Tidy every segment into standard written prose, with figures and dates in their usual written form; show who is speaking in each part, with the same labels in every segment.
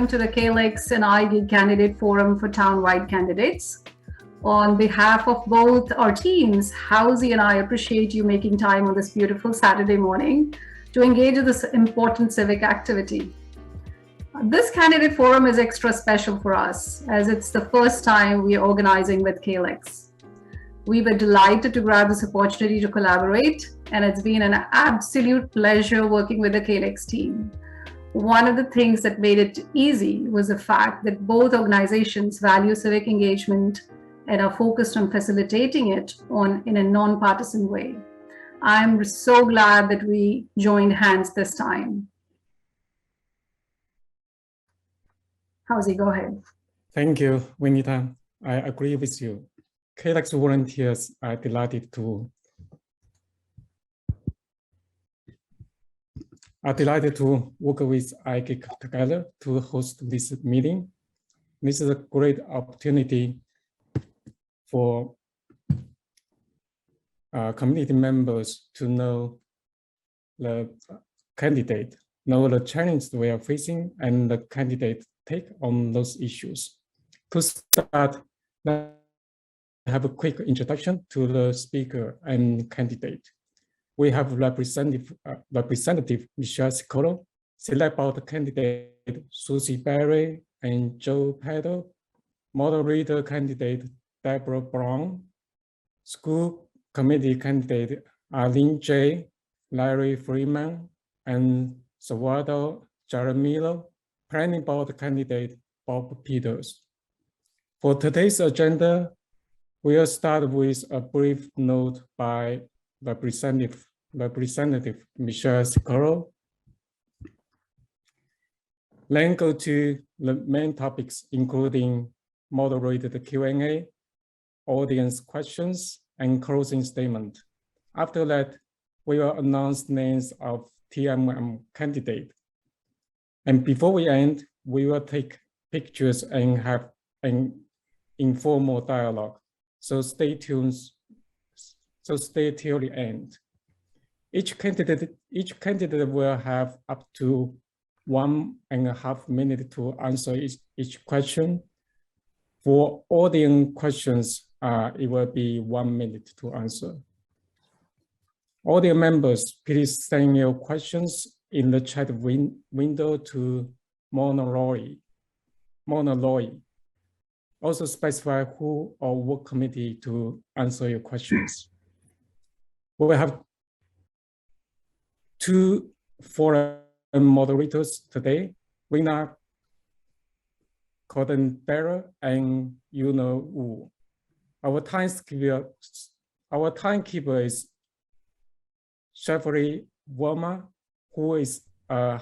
Speaker 1: welcome to the CALEX and IGIG Candidate Forum for Townwide Candidates. On behalf of both our teams, Housie and I appreciate you making time on this beautiful Saturday morning to engage in this important civic activity. This candidate forum is extra special for us as it's the first time we are organizing with CALEX. We were delighted to grab this opportunity to collaborate, and it's been an absolute pleasure working with the CALEX team. One of the things that made it easy was the fact that both organizations value civic engagement and are focused on facilitating it in a non-partisan way. I'm so glad that we joined hands this time. Housie, go ahead.
Speaker 2: Thank you, Winita. I agree with you. CALEX volunteers are delighted to work with IGIG together to host this meeting. This is a great opportunity for community members to know the candidate, know the challenges we are facing, and the candidate take on those issues. To start, let's have a quick introduction to the speaker and candidate. We have Representative Michelle Sicolo, select out the candidate Susie Berry and Joe Peddle, moderator candidate Deborah Brown, school committee candidate Arlene J., Larry Freeman, and Salvador Harami, planning board candidate Bob Peters. For today's agenda, we'll start with a brief note by Representative Michelle Sicolo. Then go to the main topics, including moderated Q&A, audience questions, and closing statement. After that, we will announce names of TMM candidate. And before we end, we will take pictures and have an informal dialogue. So stay tuned. So stay till the end. Each candidate will have up to 1.5 minutes to answer each question. For audience questions, it will be 1 minute to answer. Audience members, please send your questions in the chat window to Mona Loy. Also specify who or what committee to answer your questions. We will have 2 forum moderators today, Rina Cordon-Barra and Yuna Wu. Our timekeeper is Shefri Worma, who is a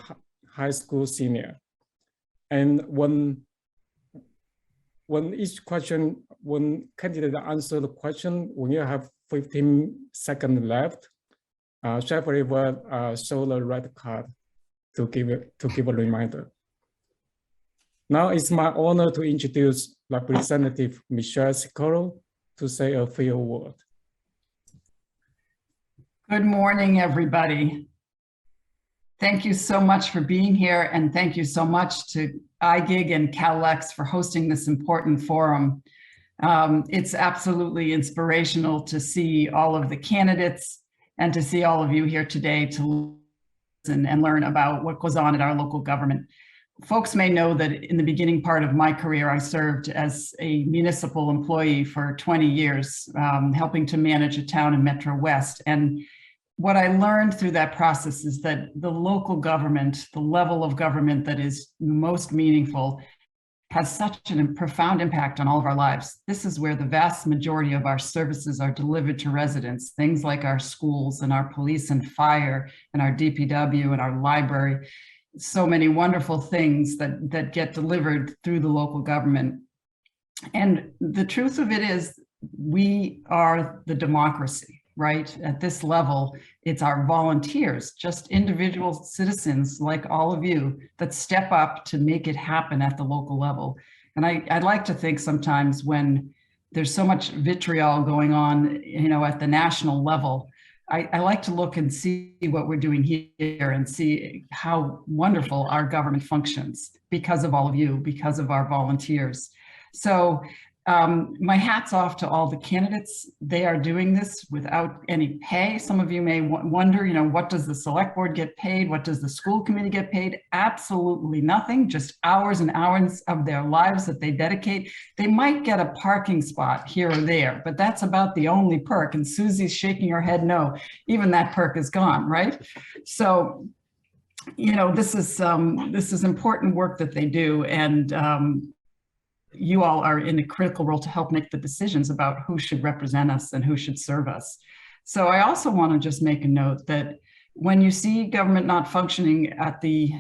Speaker 2: high school senior. And when candidate answer the question, when you have 15 seconds left, Shefri will show the red card to give a reminder. Now it's my honor to introduce Representative Michelle Sicolo to say a few words.
Speaker 3: Good morning, everybody. Thank you so much for being here, and thank you so much to IGIG and CALEX for hosting this important forum. It's absolutely inspirational to see all of the candidates and to see all of you here today to listen and learn about what goes on in our local government. Folks may know that in the beginning part of my career, I served as a municipal employee for 20 years, helping to manage a town in Metro West. And what I learned through that process is that the local government, the level of government that is most meaningful, has such a profound impact on all of our lives. This is where the vast majority of our services are delivered to residents, things like our schools and our police and fire and our DPW and our library. So many wonderful things that get delivered through the local government. And the truth of it is, we are the democracy, right? At this level, it's our volunteers, just individual citizens like all of you that step up to make it happen at the local level. And I like to think sometimes when there's so much vitriol going on, at the national level, I like to look and see what we're doing here and see how wonderful our government functions because of all of you, because of our volunteers. So my hat's off to all the candidates. They are doing this without any pay. Some of you may wonder, what does the select board get paid? What does the school committee get paid? Absolutely nothing, just hours and hours of their lives that they dedicate. They might get a parking spot here or there, but that's about the only perk. And Susie's shaking her head no, even that perk is gone, right? So, this is important work that they do. And you all are in a critical role to help make the decisions about who should represent us and who should serve us. So I also want to just make a note that when you see government not functioning at the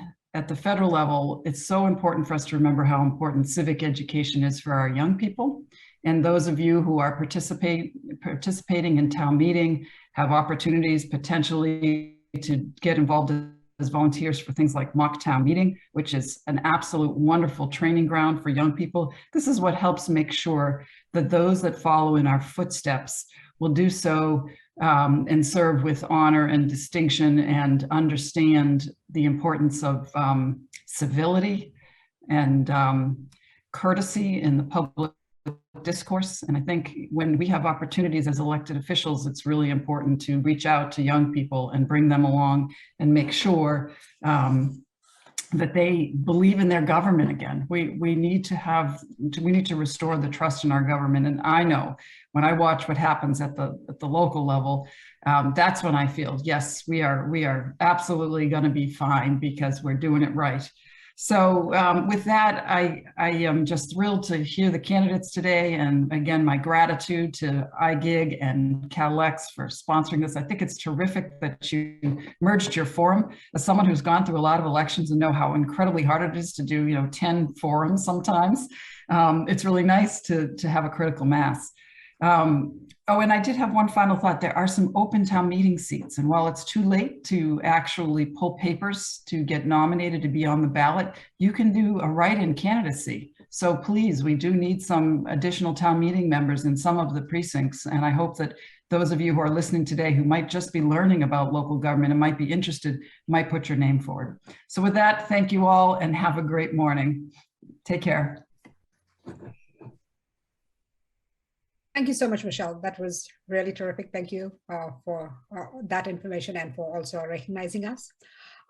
Speaker 3: federal level, it's so important for us to remember how important civic education is for our young people. And those of you who are participating in town meeting have opportunities potentially to get involved as volunteers for things like mock town meeting, which is an absolute wonderful training ground for young people. This is what helps make sure that those that follow in our footsteps will do so and serve with honor and distinction and understand the importance of civility and courtesy in the public discourse. And I think when we have opportunities as elected officials, it's really important to reach out to young people and bring them along and make sure that they believe in their government again. We need to restore the trust in our government. And I know when I watch what happens at the local level, that's when I feel, yes, we are absolutely going to be fine because we're doing it right. So with that, I am just thrilled to hear the candidates today. And again, my gratitude to IGIG and CALEX for sponsoring this. I think it's terrific that you merged your forum. As someone who's gone through a lot of elections and know how incredibly hard it is to do, 10 forums sometimes, it's really nice to have a critical mass. Oh, and I did have one final thought. There are some open town meeting seats. And while it's too late to actually pull papers to get nominated to be on the ballot, you can do a write-in candidacy. So please, we do need some additional town meeting members in some of the precincts. And I hope that those of you who are listening today who might just be learning about local government and might be interested, might put your name forward. So with that, thank you all and have a great morning. Take care.
Speaker 4: Thank you so much, Michelle. That was really terrific. Thank you for that information and for also recognizing us.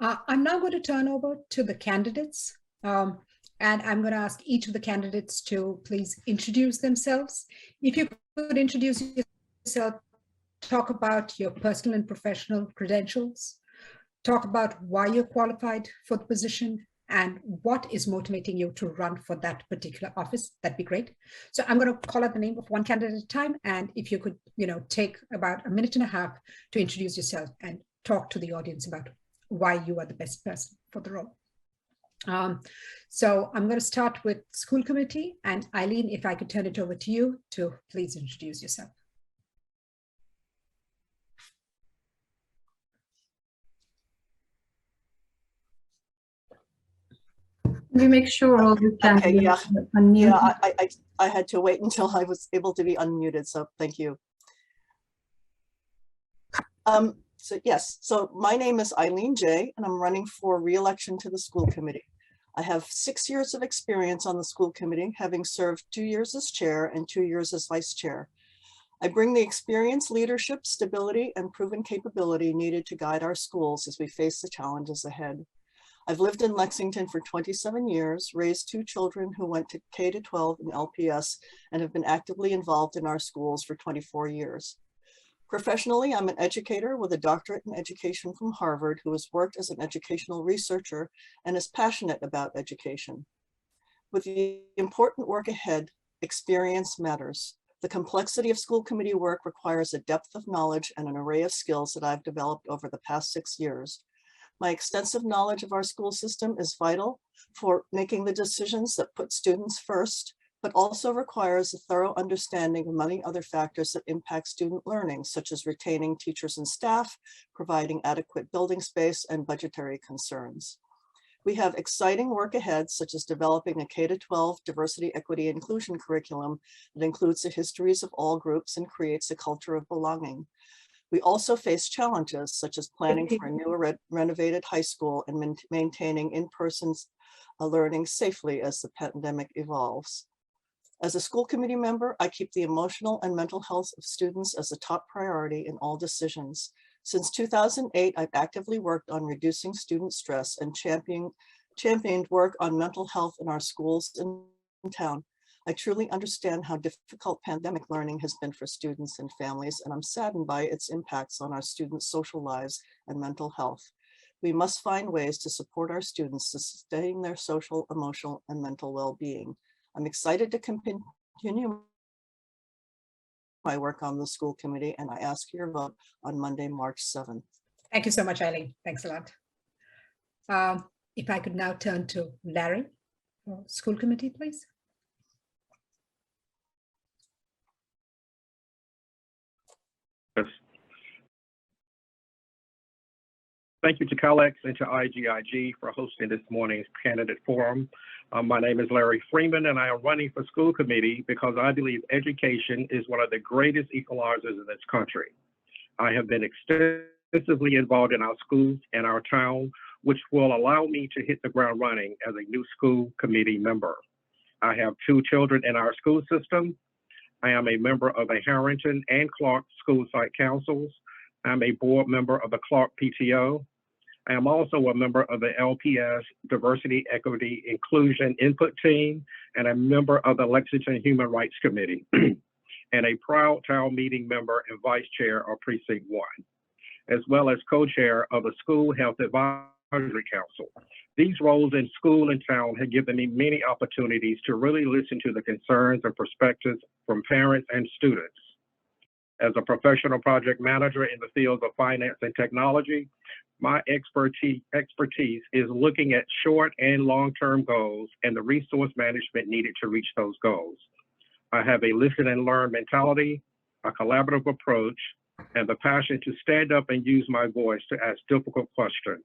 Speaker 4: I'm now going to turn over to the candidates. And I'm going to ask each of the candidates to please introduce themselves. If you could introduce yourself, talk about your personal and professional credentials, talk about why you're qualified for the position, and what is motivating you to run for that particular office, that'd be great. So I'm going to call out the name of one candidate at a time. And if you could, take about a minute and a half to introduce yourself and talk to the audience about why you are the best person for the role. So I'm going to start with school committee, and Eileen, if I could turn it over to you to please introduce yourself.
Speaker 1: We make sure all the candidates are unmuted.
Speaker 5: Yeah, I had to wait until I was able to be unmuted, so thank you. So my name is Eileen J, and I'm running for re-election to the school committee. I have 6 years of experience on the school committee, having served 2 years as chair and 2 years as vice chair. I bring the experience, leadership, stability, and proven capability needed to guide our schools as we face the challenges ahead. I've lived in Lexington for 27 years, raised 2 children who went to K-12 and LPS, and have been actively involved in our schools for 24 years. Professionally, I'm an educator with a doctorate in education from Harvard who has worked as an educational researcher and is passionate about education. With the important work ahead, experience matters. The complexity of school committee work requires a depth of knowledge and an array of skills that I've developed over the past 6 years. My extensive knowledge of our school system is vital for making the decisions that put students first, but also requires a thorough understanding of many other factors that impact student learning, such as retaining teachers and staff, providing adequate building space, and budgetary concerns. We have exciting work ahead, such as developing a K-12 diversity, equity, inclusion curriculum that includes the histories of all groups and creates a culture of belonging. We also face challenges such as planning for a new renovated high school and maintaining in-person learning safely as the pandemic evolves. As a school committee member, I keep the emotional and mental health of students as a top priority in all decisions. Since 2008, I've actively worked on reducing student stress and championed work on mental health in our schools in town. I truly understand how difficult pandemic learning has been for students and families, and I'm saddened by its impacts on our students' social lives and mental health. We must find ways to support our students to sustain their social, emotional, and mental well-being. I'm excited to continue my work on the school committee, and I ask your vote on Monday, March 7th.
Speaker 4: Thank you so much, Eileen. Thanks a lot. If I could now turn to Larry, school committee, please.
Speaker 6: Yes. Thank you to CALEX and to IGIG for hosting this morning's candidate forum. My name is Larry Freeman, and I am running for school committee because I believe education is one of the greatest equalizers in this country. I have been extensively involved in our schools and our town, which will allow me to hit the ground running as a new school committee member. I have 2 children in our school system. I am a member of the Harrington and Clark School Site Councils. I'm a board member of the Clark PTO. I am also a member of the LPS Diversity, Equity, Inclusion Input Team, and a member of the Lexington Human Rights Committee, and a proud town meeting member and vice chair of Precinct 1, as well as co-chair of the School Health Advisory Council. These roles in school and town have given me many opportunities to really listen to the concerns and perspectives from parents and students. As a professional project manager in the fields of finance and technology, my expertise is looking at short and long-term goals and the resource management needed to reach those goals. I have a listen and learn mentality, a collaborative approach, and the passion to stand up and use my voice to ask difficult questions.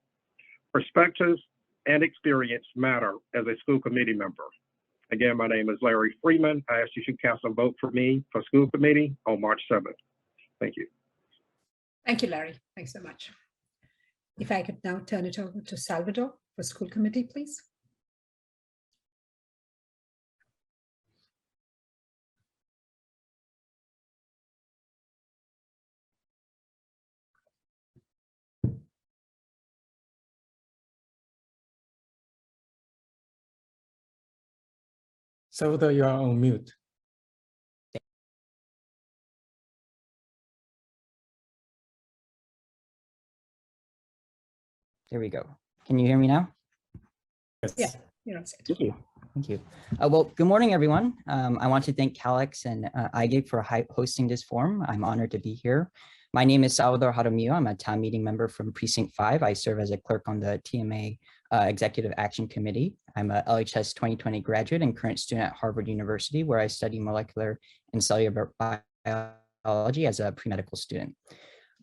Speaker 6: Perspectives and experience matter as a school committee member. Again, my name is Larry Freeman. I ask you to cast a vote for me for school committee on March 7th. Thank you.
Speaker 4: Thank you, Larry. Thanks so much. If I could now turn it over to Salvador for school committee, please.
Speaker 2: Salvador, you are on mute.
Speaker 7: There we go. Can you hear me now?
Speaker 2: Yes.
Speaker 4: Yeah, you're on set.
Speaker 7: Thank you. Thank you. Well, good morning, everyone. I want to thank CALEX and IGIG for hosting this forum. I'm honored to be here. My name is Salvador Harami. I'm a town meeting member from Precinct 5. I serve as a clerk on the TMA Executive Action Committee. I'm a LHS 2020 graduate and current student at Harvard University, where I study molecular and cellular biology as a pre-medical student.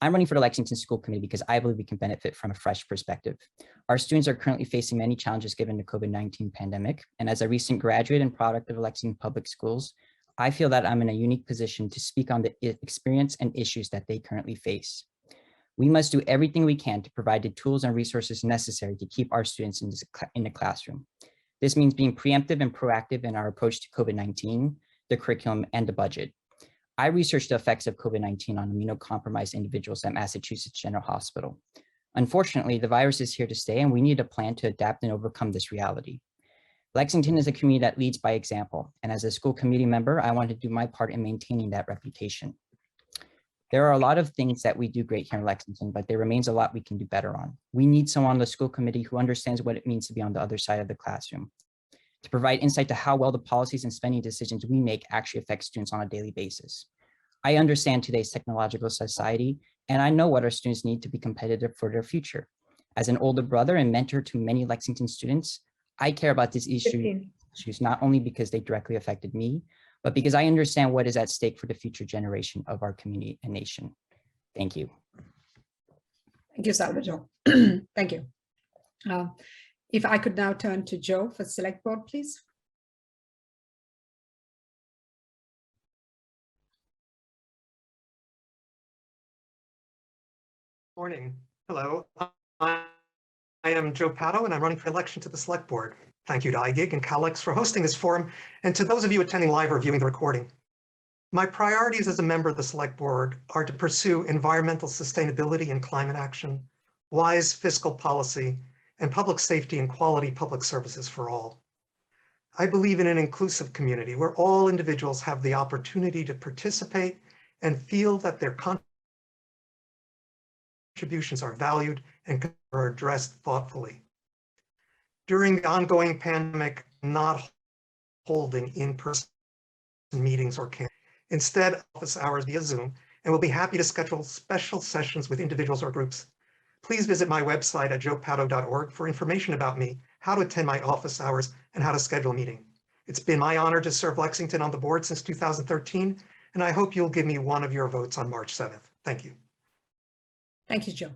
Speaker 7: I'm running for the Lexington School Committee because I believe we can benefit from a fresh perspective. Our students are currently facing many challenges given the COVID-19 pandemic. And as a recent graduate and product of Lexington Public Schools, I feel that I'm in a unique position to speak on the experience and issues that they currently face. We must do everything we can to provide the tools and resources necessary to keep our students in the classroom. This means being preemptive and proactive in our approach to COVID-19, the curriculum, and the budget. I researched the effects of COVID-19 on immunocompromised individuals at Massachusetts General Hospital. Unfortunately, the virus is here to stay, and we need a plan to adapt and overcome this reality. Lexington is a community that leads by example, and as a school committee member, I want to do my part in maintaining that reputation. There are a lot of things that we do great here in Lexington, but there remains a lot we can do better on. We need someone on the school committee who understands what it means to be on the other side of the classroom, to provide insight to how well the policies and spending decisions we make actually affect students on a daily basis. I understand today's technological society, and I know what our students need to be competitive for their future. As an older brother and mentor to many Lexington students, I care about these issues not only because they directly affected me, but because I understand what is at stake for the future generation of our community and nation. Thank you.
Speaker 4: Thank you, Salvador. Thank you. If I could now turn to Joe for select board, please.
Speaker 8: Morning. Hello. I am Joe Pato, and I'm running for election to the Select Board. Thank you to IGIG and CALEX for hosting this forum, and to those of you attending live or viewing the recording. My priorities as a member of the Select Board are to pursue environmental sustainability and climate action, wise fiscal policy, and public safety and quality public services for all. I believe in an inclusive community where all individuals have the opportunity to participate and feel that their contributions are valued and are addressed thoughtfully. During the ongoing pandemic, not holding in-person meetings or camps. Instead, office hours via Zoom, and we'll be happy to schedule special sessions with individuals or groups. Please visit my website at joepato.org for information about me, how to attend my office hours, and how to schedule a meeting. It's been my honor to serve Lexington on the board since 2013, and I hope you'll give me one of your votes on March 7th. Thank you.
Speaker 4: Thank you, Joe.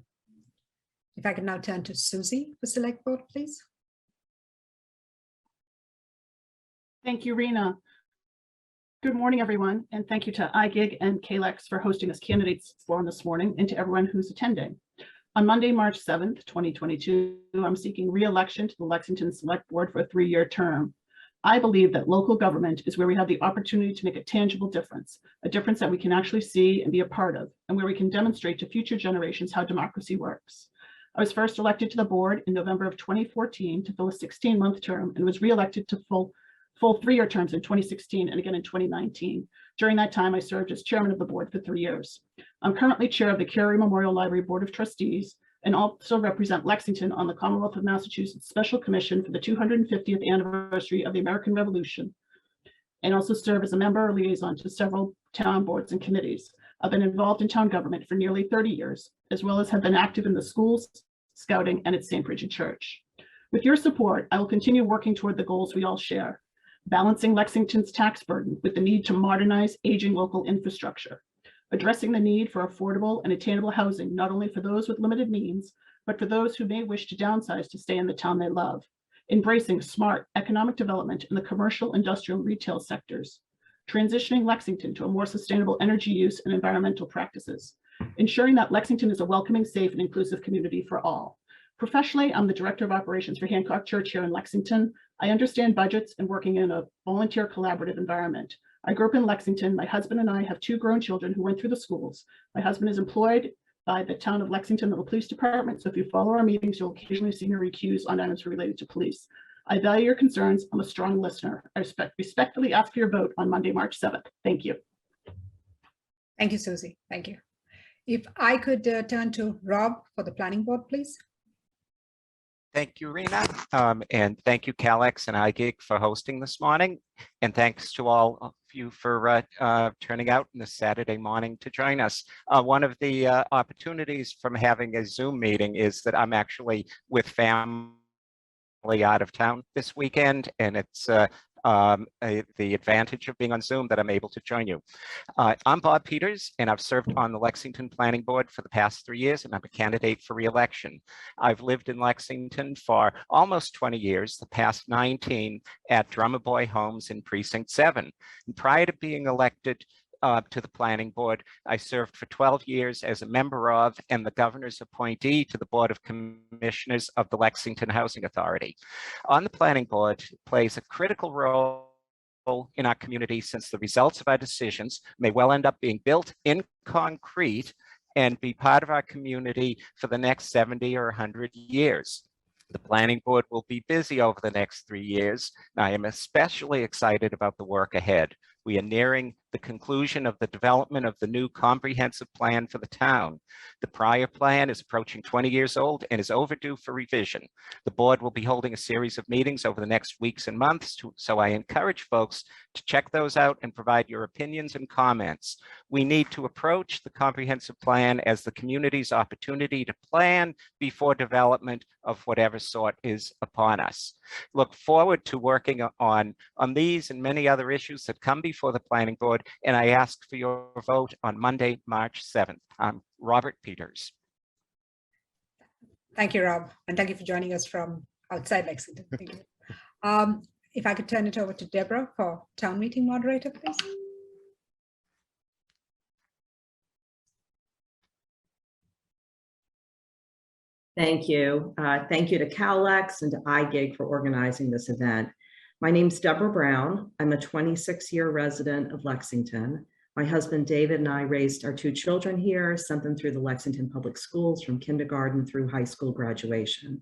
Speaker 4: If I can now turn to Susie for Select Board, please.
Speaker 9: Thank you, Rena. Good morning, everyone, and thank you to IGIG and CALEX for hosting this candidates forum this morning, and to everyone who's attending. On Monday, March 7th, 2022, I'm seeking re-election to the Lexington Select Board for a 3-year term. I believe that local government is where we have the opportunity to make a tangible difference, a difference that we can actually see and be a part of, and where we can demonstrate to future generations how democracy works. I was first elected to the board in November of 2014 to fill a 16-month term, and was re-elected to full 3-year terms in 2016 and again in 2019. During that time, I served as chairman of the board for 3 years. I'm currently chair of the Carey Memorial Library Board of Trustees, and also represent Lexington on the Commonwealth of Massachusetts Special Commission for the 250th anniversary of the American Revolution, and also serve as a member or liaison to several town boards and committees. I've been involved in town government for nearly 30 years, as well as have been active in the schools, scouting, and at St. Bridget Church. With your support, I will continue working toward the goals we all share, balancing Lexington's tax burden with the need to modernize aging local infrastructure, addressing the need for affordable and attainable housing, not only for those with limited means, but for those who may wish to downsize to stay in the town they love, embracing smart economic development in the commercial, industrial, retail sectors, transitioning Lexington to a more sustainable energy use and environmental practices, ensuring that Lexington is a welcoming, safe, and inclusive community for all. Professionally, I'm the Director of Operations for Hancock Church here in Lexington. I understand budgets and working in a volunteer collaborative environment. I grew up in Lexington. My husband and I have 2 grown children who went through the schools. My husband is employed by the town of Lexington Little Police Department, so if you follow our meetings, you'll occasionally see me recuse on items related to police. I value your concerns. I'm a strong listener. I respectfully ask for your vote on Monday, March 7th. Thank you.
Speaker 4: Thank you, Susie. Thank you. If I could turn to Rob for the planning board, please.
Speaker 10: Thank you, Rena, and thank you, CALEX and IGIG for hosting this morning. And thanks to all of you for turning out this Saturday morning to join us. One of the opportunities from having a Zoom meeting is that I'm actually with family out of town this weekend, and it's the advantage of being on Zoom that I'm able to join you. I'm Bob Peters, and I've served on the Lexington Planning Board for the past 3 years, and I'm a candidate for re-election. I've lived in Lexington for almost 20 years, the past 19 at Drummerboy Homes in Precinct 7. And prior to being elected to the planning board, I served for 12 years as a member of and the governor's appointee to the Board of Commissioners of the Lexington Housing Authority. On the planning board, it plays a critical role in our community, since the results of our decisions may well end up being built in concrete and be part of our community for the next 70 or 100 years. The planning board will be busy over the next 3 years. I am especially excited about the work ahead. We are nearing the conclusion of the development of the new comprehensive plan for the town. The prior plan is approaching 20 years old and is overdue for revision. The board will be holding a series of meetings over the next weeks and months, so I encourage folks to check those out and provide your opinions and comments. We need to approach the comprehensive plan as the community's opportunity to plan before development of whatever sort is upon us. Look forward to working on these and many other issues that come before the planning board, and I ask for your vote on Monday, March 7th. I'm Robert Peters.
Speaker 4: Thank you, Rob, and thank you for joining us from outside Lexington. Thank you. If I could turn it over to Deborah for town meeting moderator, please.
Speaker 11: Thank you. Thank you to CALEX and to IGIG for organizing this event. My name's Deborah Brown. I'm a 26-year resident of Lexington. My husband David and I raised our 2 children here, sent them through the Lexington Public Schools from kindergarten through high school graduation.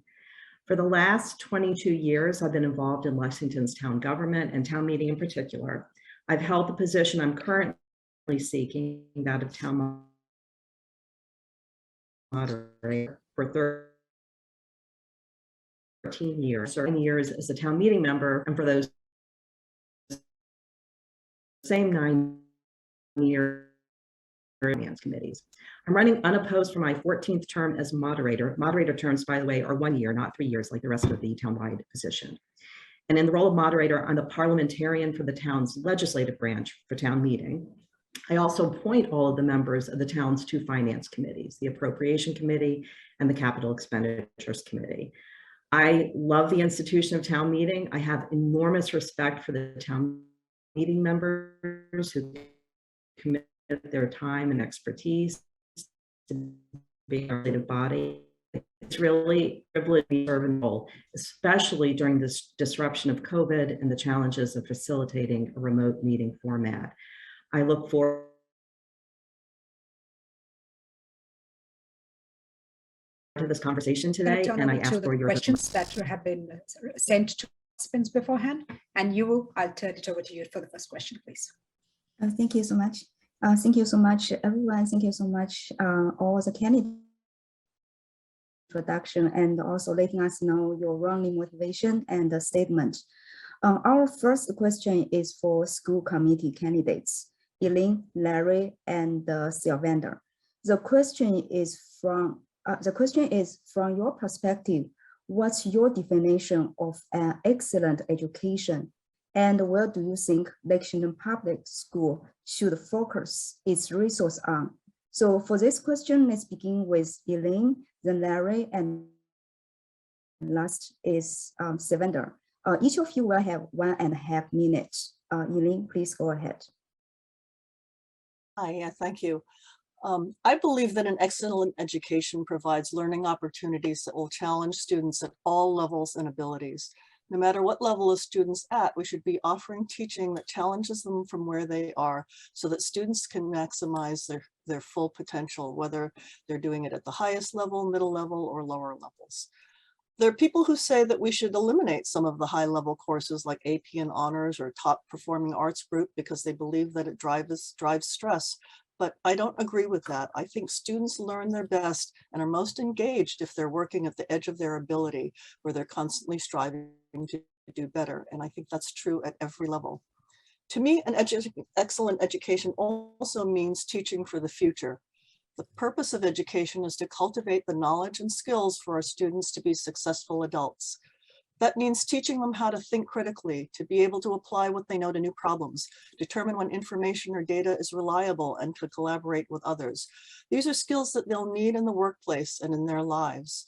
Speaker 11: For the last 22 years, I've been involved in Lexington's town government and town meeting in particular. I've held the position I'm currently seeking, that of town moderator, for 13 years, 7 years as a town meeting member, and for those same 9 years finance committees. I'm running unopposed for my 14th term as moderator. Moderator terms, by the way, are 1 year, not 3 years like the rest of the townwide position. And in the role of moderator, I'm the parliamentarian for the town's legislative branch for town meeting. I also appoint all of the members of the town's 2 finance committees, the Appropriation Committee and the Capital Expenditures Committee. I love the institution of town meeting. I have enormous respect for the town meeting members who commit their time and expertise to being a legislative body. It's really a privilege to serve in the role, especially during this disruption of COVID and the challenges of facilitating a remote meeting format. I look forward to this conversation today, and I ask for your
Speaker 4: questions that have been sent to participants beforehand. And I'll turn it over to you for the first question, please.
Speaker 12: Thank you so much. Thank you so much, everyone. Thank you so much, all the candidates. Introduction and also letting us know your running motivation and the statement. Our first question is for school committee candidates, Elaine, Larry, and Salvador. The question is from your perspective, what's your definition of an excellent education? And where do you think Lexington Public School should focus its resource on? So for this question, let's begin with Elaine, then Larry, and last is Salvador. Each of you will have 1.5 minutes. Elaine, please go ahead.
Speaker 5: Hi, yeah, thank you. I believe that an excellent education provides learning opportunities that will challenge students at all levels and abilities. No matter what level a student's at, we should be offering teaching that challenges them from where they are so that students can maximize their full potential, whether they're doing it at the highest level, middle level, or lower levels. There are people who say that we should eliminate some of the high-level courses like AP and Honors or Top Performing Arts Group because they believe that it drives stress. But I don't agree with that. I think students learn their best and are most engaged if they're working at the edge of their ability, where they're constantly striving to do better. And I think that's true at every level. To me, an excellent education also means teaching for the future. The purpose of education is to cultivate the knowledge and skills for our students to be successful adults. That means teaching them how to think critically, to be able to apply what they know to new problems, determine when information or data is reliable, and to collaborate with others. These are skills that they'll need in the workplace and in their lives.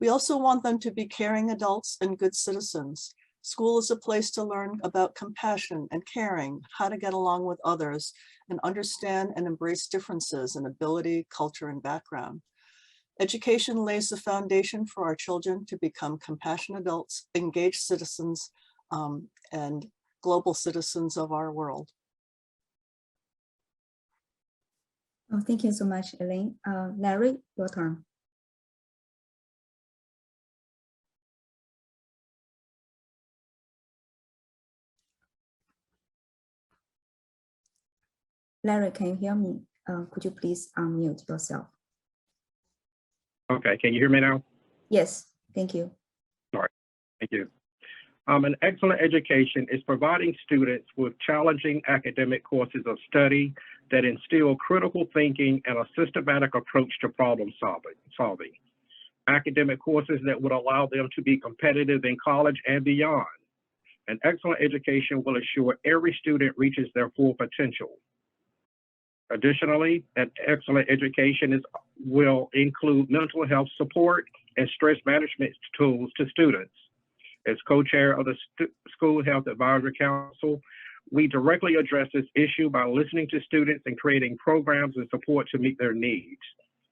Speaker 5: We also want them to be caring adults and good citizens. School is a place to learn about compassion and caring, how to get along with others, and understand and embrace differences in ability, culture, and background. Education lays the foundation for our children to become compassionate adults, engaged citizens, and global citizens of our world.
Speaker 12: Oh, thank you so much, Elaine. Larry, your turn. Larry, can you hear me? Could you please unmute yourself?
Speaker 6: Okay, can you hear me now?
Speaker 12: Yes, thank you.
Speaker 6: Sorry, thank you. An excellent education is providing students with challenging academic courses of study that instill critical thinking and a systematic approach to problem solving. Academic courses that would allow them to be competitive in college and beyond. An excellent education will ensure every student reaches their full potential. Additionally, an excellent education will include mental health support and stress management tools to students. As co-chair of the School Health Advisory Council, we directly address this issue by listening to students and creating programs and support to meet their needs.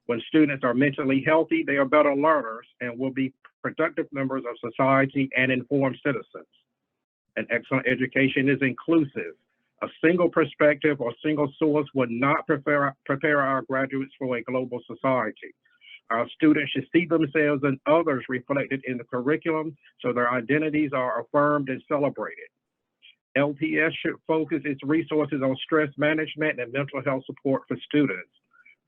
Speaker 6: When students are mentally healthy, they are better learners and will be productive members of society and informed citizens. An excellent education is inclusive. A single perspective or single source would not prepare our graduates for a global society. Our students should see themselves and others reflected in the curriculum so their identities are affirmed and celebrated. LPS should focus its resources on stress management and mental health support for students.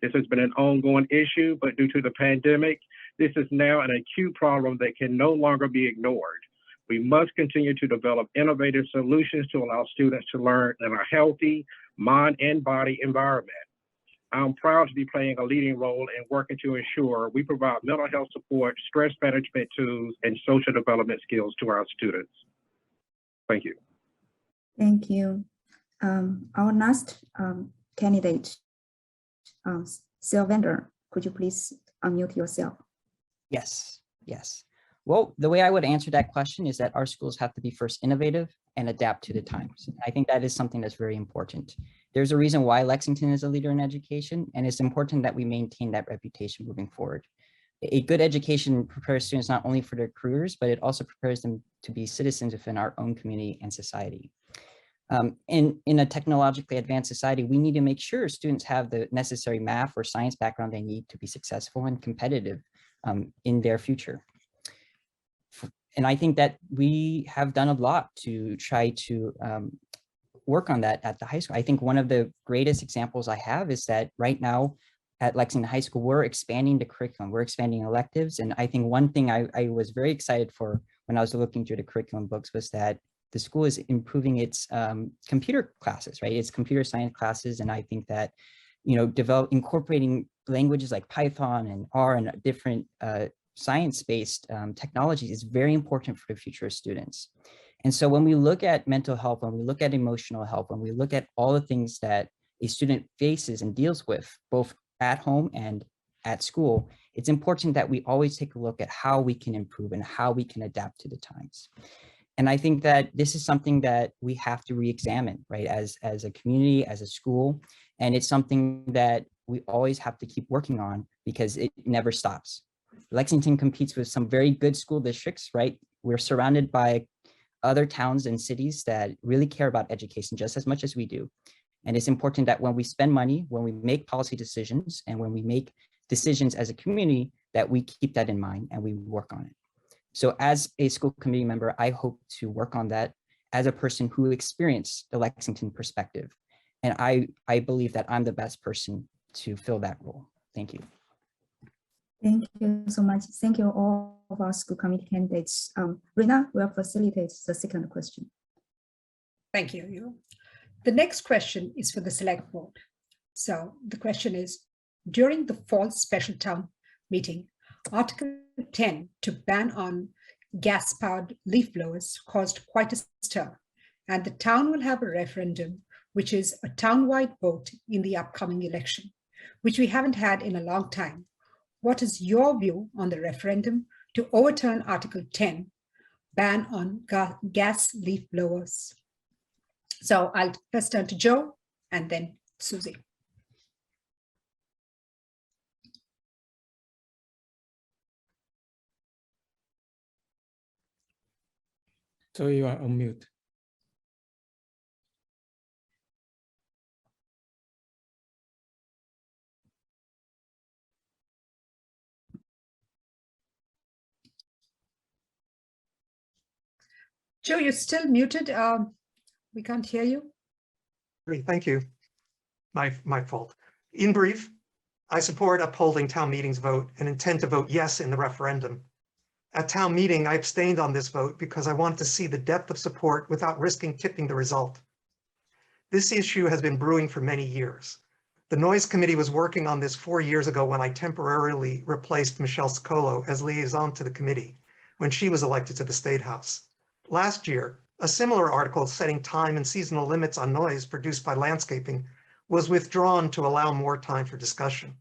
Speaker 6: This has been an ongoing issue, but due to the pandemic, this is now an acute problem that can no longer be ignored. We must continue to develop innovative solutions to allow students to learn in a healthy mind and body environment. I'm proud to be playing a leading role in working to ensure we provide mental health support, stress management tools, and social development skills to our students. Thank you.
Speaker 12: Thank you. Our last candidate, Salvador, could you please unmute yourself?
Speaker 7: Yes, yes. Well, the way I would answer that question is that our schools have to be first innovative and adapt to the times. I think that is something that's very important. There's a reason why Lexington is a leader in education, and it's important that we maintain that reputation moving forward. A good education prepares students not only for their careers, but it also prepares them to be citizens within our own community and society. In a technologically advanced society, we need to make sure students have the necessary math or science background they need to be successful and competitive in their future. And I think that we have done a lot to try to work on that at the high school. I think one of the greatest examples I have is that right now at Lexington High School, we're expanding the curriculum, we're expanding electives. And I think one thing I was very excited for when I was looking through the curriculum books was that the school is improving its computer classes, right? It's computer science classes. And I think that, you know, incorporating languages like Python and R and different science-based technologies is very important for the future of students. And so when we look at mental health, when we look at emotional health, when we look at all the things that a student faces and deals with, both at home and at school, it's important that we always take a look at how we can improve and how we can adapt to the times. And I think that this is something that we have to re-examine, right, as a community, as a school. And it's something that we always have to keep working on because it never stops. Lexington competes with some very good school districts, right? We're surrounded by other towns and cities that really care about education just as much as we do. And it's important that when we spend money, when we make policy decisions, and when we make decisions as a community, that we keep that in mind and we work on it. So as a school committee member, I hope to work on that as a person who experienced the Lexington perspective. And I believe that I'm the best person to fill that role. Thank you.
Speaker 12: Thank you so much. Thank you all of our school committee candidates. Rina will facilitate the second question.
Speaker 4: Thank you. The next question is for the select board. So the question is, during the fall special town meeting, Article 10 to ban on gas-powered leaf blowers caused quite a stir, and the town will have a referendum, which is a town-wide vote in the upcoming election, which we haven't had in a long time. What is your view on the referendum to overturn Article 10, ban on gas leaf blowers? So I'll first turn to Joe and then Susie.
Speaker 2: So you are on mute.
Speaker 4: Joe, you're still muted. We can't hear you.
Speaker 8: Great, thank you. My fault. In brief, I support upholding town meeting's vote and intend to vote yes in the referendum. At town meeting, I abstained on this vote because I wanted to see the depth of support without risking tipping the result. This issue has been brewing for many years. The Noise Committee was working on this 4 years ago when I temporarily replaced Michelle Scolo as liaison to the committee when she was elected to the State House. Last year, a similar article setting time and seasonal limits on noise produced by landscaping was withdrawn to allow more time for discussion.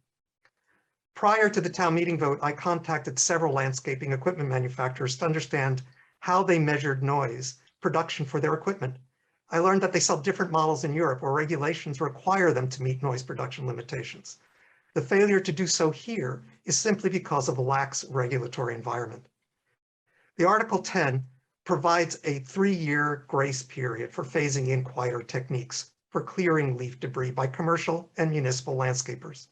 Speaker 8: Prior to the town meeting vote, I contacted several landscaping equipment manufacturers to understand how they measured noise production for their equipment. I learned that they sell different models in Europe where regulations require them to meet noise production limitations. The failure to do so here is simply because of a lax regulatory environment. The Article 10 provides a 3-year grace period for phasing in quieter techniques for clearing leaf debris by commercial and municipal landscapers.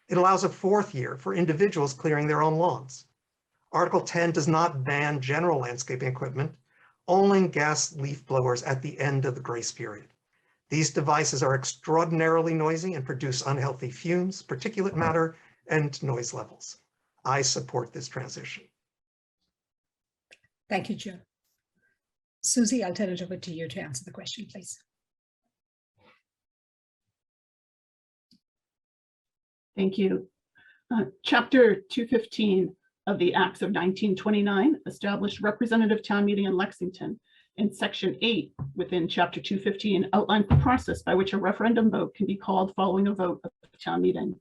Speaker 8: It allows a 4th year for individuals clearing their own lawns. Article 10 does not ban general landscaping equipment, only gas leaf blowers at the end of the grace period. These devices are extraordinarily noisy and produce unhealthy fumes, particulate matter, and noise levels. I support this transition.
Speaker 4: Thank you, Joe. Susie, I'll turn it over to you to answer the question, please.
Speaker 9: Thank you. Chapter 215 of the Acts of 1929 established representative town meeting in Lexington, and Section 8 within Chapter 215 outlined the process by which a referendum vote can be called following a vote of the town meeting.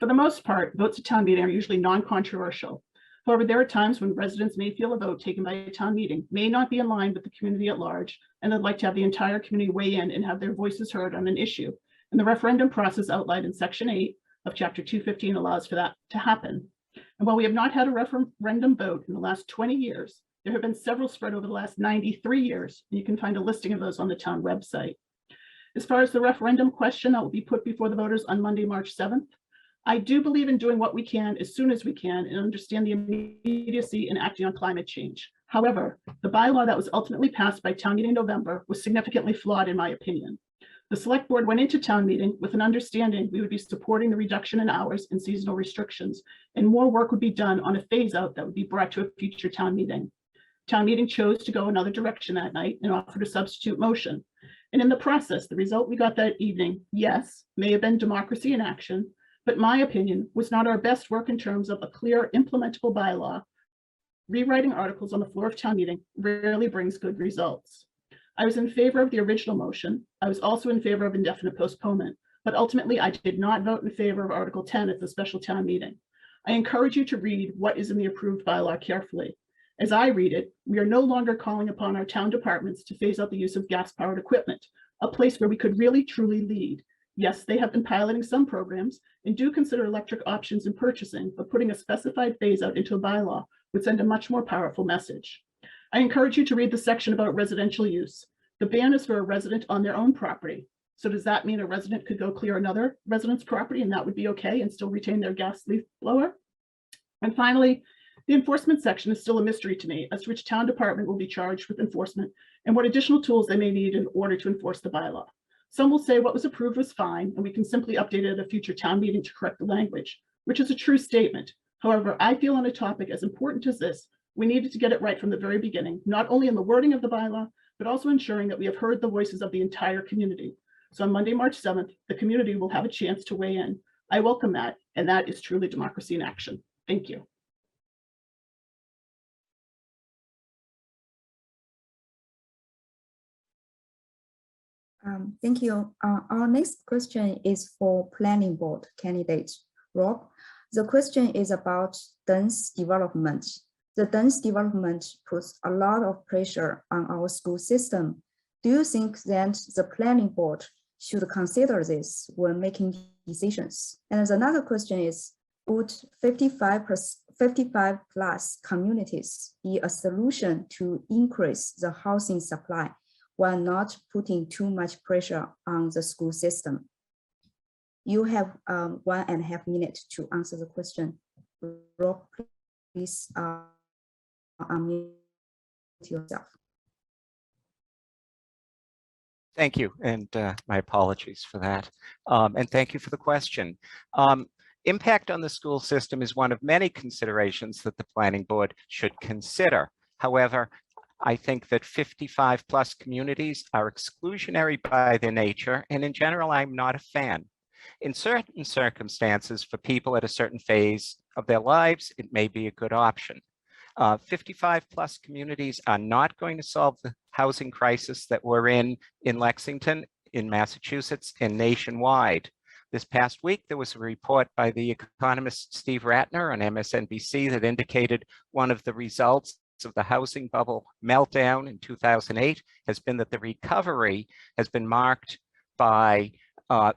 Speaker 9: For the most part, votes at town meeting are usually non-controversial. However, there are times when residents may feel a vote taken by a town meeting may not be in line with the community at large, and they'd like to have the entire community weigh in and have their voices heard on an issue. And the referendum process outlined in Section 8 of Chapter 215 allows for that to happen. And while we have not had a referendum vote in the last 20 years, there have been several spread over the last 93 years, and you can find a listing of those on the town website. As far as the referendum question that will be put before the voters on Monday, March 7th, I do believe in doing what we can as soon as we can and understand the immediacy in acting on climate change. However, the bylaw that was ultimately passed by town meeting in November was significantly flawed in my opinion. The select board went into town meeting with an understanding we would be supporting the reduction in hours and seasonal restrictions, and more work would be done on a phase out that would be brought to a future town meeting. Town meeting chose to go another direction that night and offered a substitute motion. And in the process, the result we got that evening, yes, may have been democracy in action, but my opinion was not our best work in terms of a clear implementable bylaw. Rewriting articles on the floor of town meeting rarely brings good results. I was in favor of the original motion. I was also in favor of indefinite postponement, but ultimately I did not vote in favor of Article 10 at the special town meeting. I encourage you to read what is in the approved bylaw carefully. As I read it, we are no longer calling upon our town departments to phase out the use of gas-powered equipment, a place where we could really truly lead. Yes, they have been piloting some programs and do consider electric options in purchasing, but putting a specified phase out into a bylaw would send a much more powerful message. I encourage you to read the section about residential use. The ban is for a resident on their own property. So does that mean a resident could go clear another resident's property and that would be okay and still retain their gas leaf blower? And finally, the enforcement section is still a mystery to me as to which town department will be charged with enforcement and what additional tools they may need in order to enforce the bylaw. Some will say what was approved was fine and we can simply update it at a future town meeting to correct the language, which is a true statement. However, I feel on a topic as important as this, we needed to get it right from the very beginning, not only in the wording of the bylaw, but also ensuring that we have heard the voices of the entire community. So on Monday, March 7th, the community will have a chance to weigh in. I welcome that, and that is truly democracy in action. Thank you.
Speaker 12: Thank you. Our next question is for planning board candidate, Rob. The question is about dense development. The dense development puts a lot of pressure on our school system. Do you think that the planning board should consider this when making decisions? And another question is, would 55 plus communities be a solution to increase the housing supply while not putting too much pressure on the school system? You have 1.5 minutes to answer the question. Rob, please unmute yourself.
Speaker 10: Thank you, and my apologies for that. And thank you for the question. Impact on the school system is one of many considerations that the planning board should consider. However, I think that 55 plus communities are exclusionary by their nature, and in general, I'm not a fan. In certain circumstances, for people at a certain phase of their lives, it may be a good option. 55 plus communities are not going to solve the housing crisis that we're in Lexington, in Massachusetts, and nationwide. This past week, there was a report by the economist Steve Ratner on MSNBC that indicated one of the results of the housing bubble meltdown in 2008 has been that the recovery has been marked by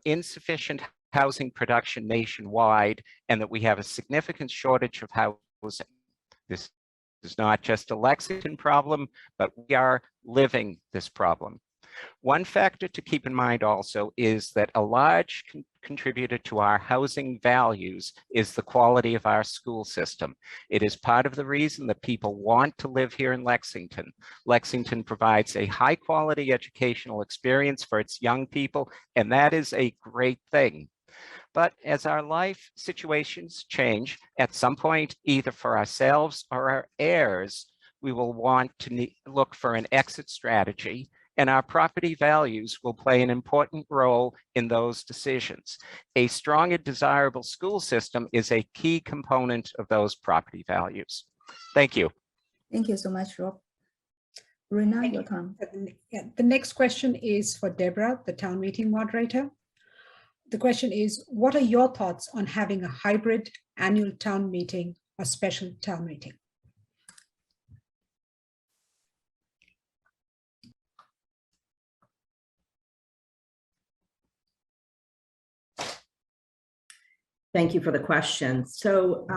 Speaker 10: insufficient housing production nationwide and that we have a significant shortage of housing. This is not just a Lexington problem, but we are living this problem. One factor to keep in mind also is that a large contributor to our housing values is the quality of our school system. It is part of the reason that people want to live here in Lexington. Lexington provides a high quality educational experience for its young people, and that is a great thing. But as our life situations change, at some point, either for ourselves or our heirs, we will want to look for an exit strategy, and our property values will play an important role in those decisions. A strong and desirable school system is a key component of those property values. Thank you.
Speaker 12: Thank you so much, Rob. Rena, your turn.
Speaker 4: The next question is for Deborah, the town meeting moderator. The question is, what are your thoughts on having a hybrid annual town meeting or special town meeting?
Speaker 11: Thank you for the question. So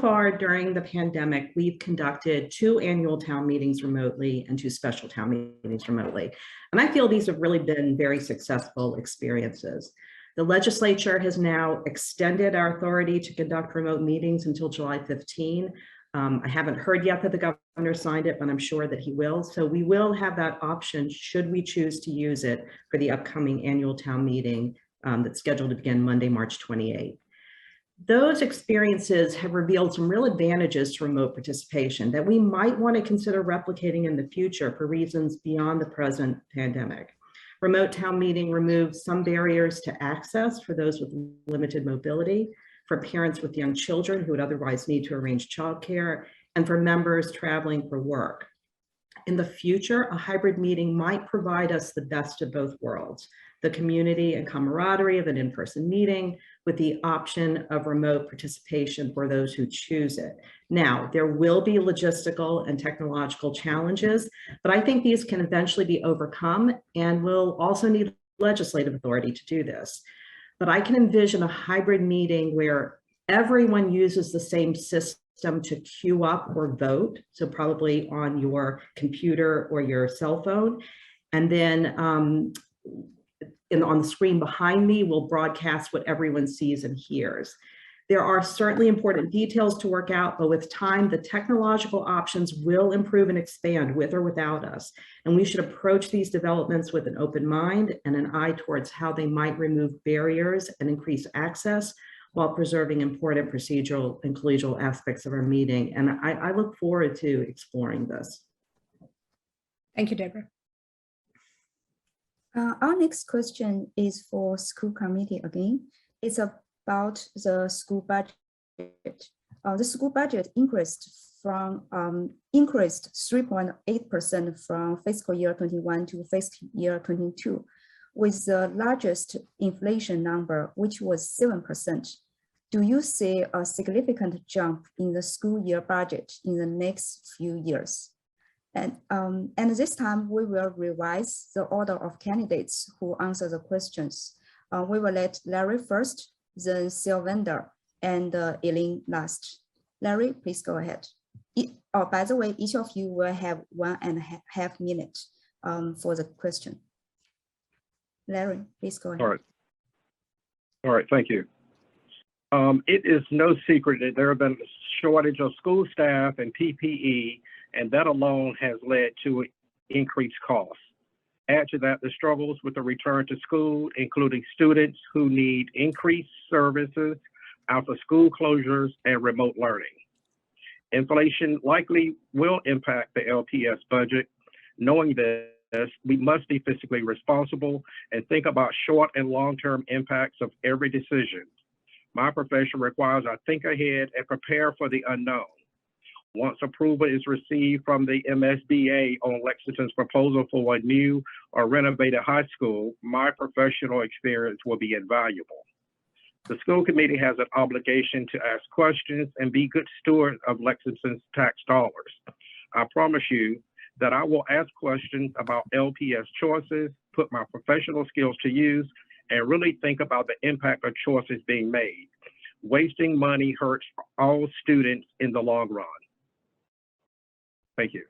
Speaker 11: far during the pandemic, we've conducted 2 annual town meetings remotely and 2 special town meetings remotely. And I feel these have really been very successful experiences. The legislature has now extended our authority to conduct remote meetings until July 15. I haven't heard yet that the governor signed it, but I'm sure that he will. So we will have that option should we choose to use it for the upcoming annual town meeting that's scheduled to begin Monday, March 28th. Those experiences have revealed some real advantages to remote participation that we might want to consider replicating in the future for reasons beyond the present pandemic. Remote town meeting removes some barriers to access for those with limited mobility, for parents with young children who would otherwise need to arrange childcare, and for members traveling for work. In the future, a hybrid meeting might provide us the best of both worlds, the community and camaraderie of an in-person meeting with the option of remote participation for those who choose it. Now, there will be logistical and technological challenges, but I think these can eventually be overcome, and we'll also need legislative authority to do this. But I can envision a hybrid meeting where everyone uses the same system to queue up or vote, so probably on your computer or your cell phone, and then on the screen behind me will broadcast what everyone sees and hears. There are certainly important details to work out, but with time, the technological options will improve and expand with or without us. And we should approach these developments with an open mind and an eye towards how they might remove barriers and increase access while preserving important procedural and collegial aspects of our meeting. And I look forward to exploring this.
Speaker 4: Thank you, Deborah.
Speaker 12: Our next question is for school committee again. It's about the school budget. The school budget increased 3.8% from fiscal year 21 to fiscal year 22, with the largest inflation number, which was 7%. Do you see a significant jump in the school year budget in the next few years? And this time we will revise the order of candidates who answer the questions. We will let Larry first, then Sylvander, and Eileen last. Larry, please go ahead. By the way, each of you will have 1.5 minutes for the question. Larry, please go ahead.
Speaker 6: All right, thank you. It is no secret that there have been a shortage of school staff and PPE, and that alone has led to increased costs. Add to that the struggles with the return to school, including students who need increased services, after school closures, and remote learning. Inflation likely will impact the LPS budget. Knowing this, we must be fiscally responsible and think about short and long-term impacts of every decision. My profession requires I think ahead and prepare for the unknown. Once approval is received from the MSBA on Lexington's proposal for a new or renovated high school, my professional experience will be invaluable. The school committee has an obligation to ask questions and be good stewards of Lexington's tax dollars. I promise you that I will ask questions about LPS choices, put my professional skills to use, and really think about the impact of choices being made. Wasting money hurts all students in the long run. Thank you.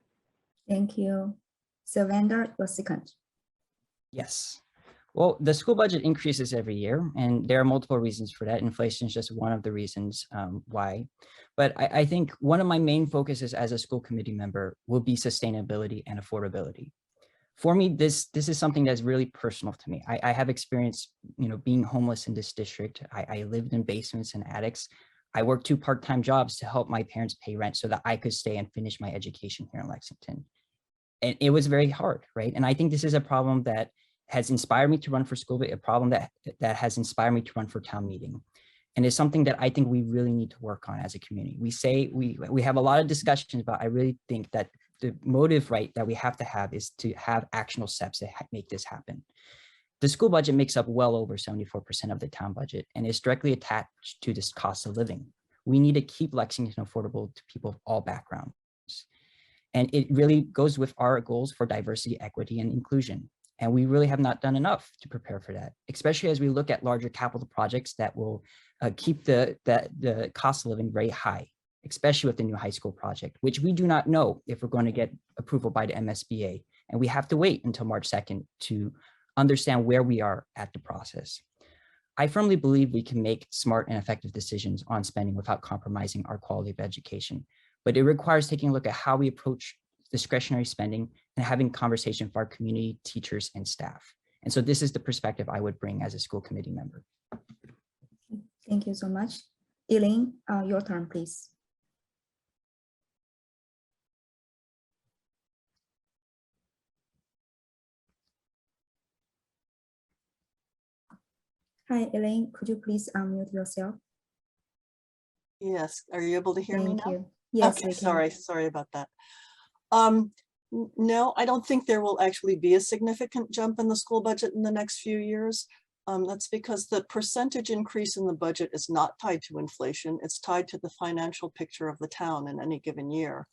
Speaker 12: Thank you. Salvador, your second.
Speaker 7: Yes. Well, the school budget increases every year, and there are multiple reasons for that. Inflation is just one of the reasons why. But I think one of my main focuses as a school committee member will be sustainability and affordability. For me, this is something that's really personal to me. I have experience, being homeless in this district. I lived in basements and attics. I worked 2 part-time jobs to help my parents pay rent so that I could stay and finish my education here in Lexington. And it was very hard, right? And I think this is a problem that has inspired me to run for school, a problem that has inspired me to run for town meeting. And it's something that I think we really need to work on as a community. We say we have a lot of discussions, but I really think that the motive, right, that we have to have is to have actionable steps that make this happen. The school budget makes up well over 74% of the town budget and is directly attached to this cost of living. We need to keep Lexington affordable to people of all backgrounds. And it really goes with our goals for diversity, equity, and inclusion. And we really have not done enough to prepare for that, especially as we look at larger capital projects that will keep the cost of living very high, especially with the new high school project, which we do not know if we're going to get approval by the MSBA. And we have to wait until March 2nd to understand where we are at the process. I firmly believe we can make smart and effective decisions on spending without compromising our quality of education. But it requires taking a look at how we approach discretionary spending and having conversation with our community, teachers, and staff. And so this is the perspective I would bring as a school committee member.
Speaker 12: Thank you so much. Elaine, your turn, please. Hi, Elaine, could you please unmute yourself?
Speaker 5: Yes, are you able to hear me now?
Speaker 12: Thank you. Yes,
Speaker 5: Okay,
Speaker 12: we can.
Speaker 5: sorry about that. No, I don't think there will actually be a significant jump in the school budget in the next few years. That's because the percentage increase in the budget is not tied to inflation. It's tied to the financial picture of the town in any given year.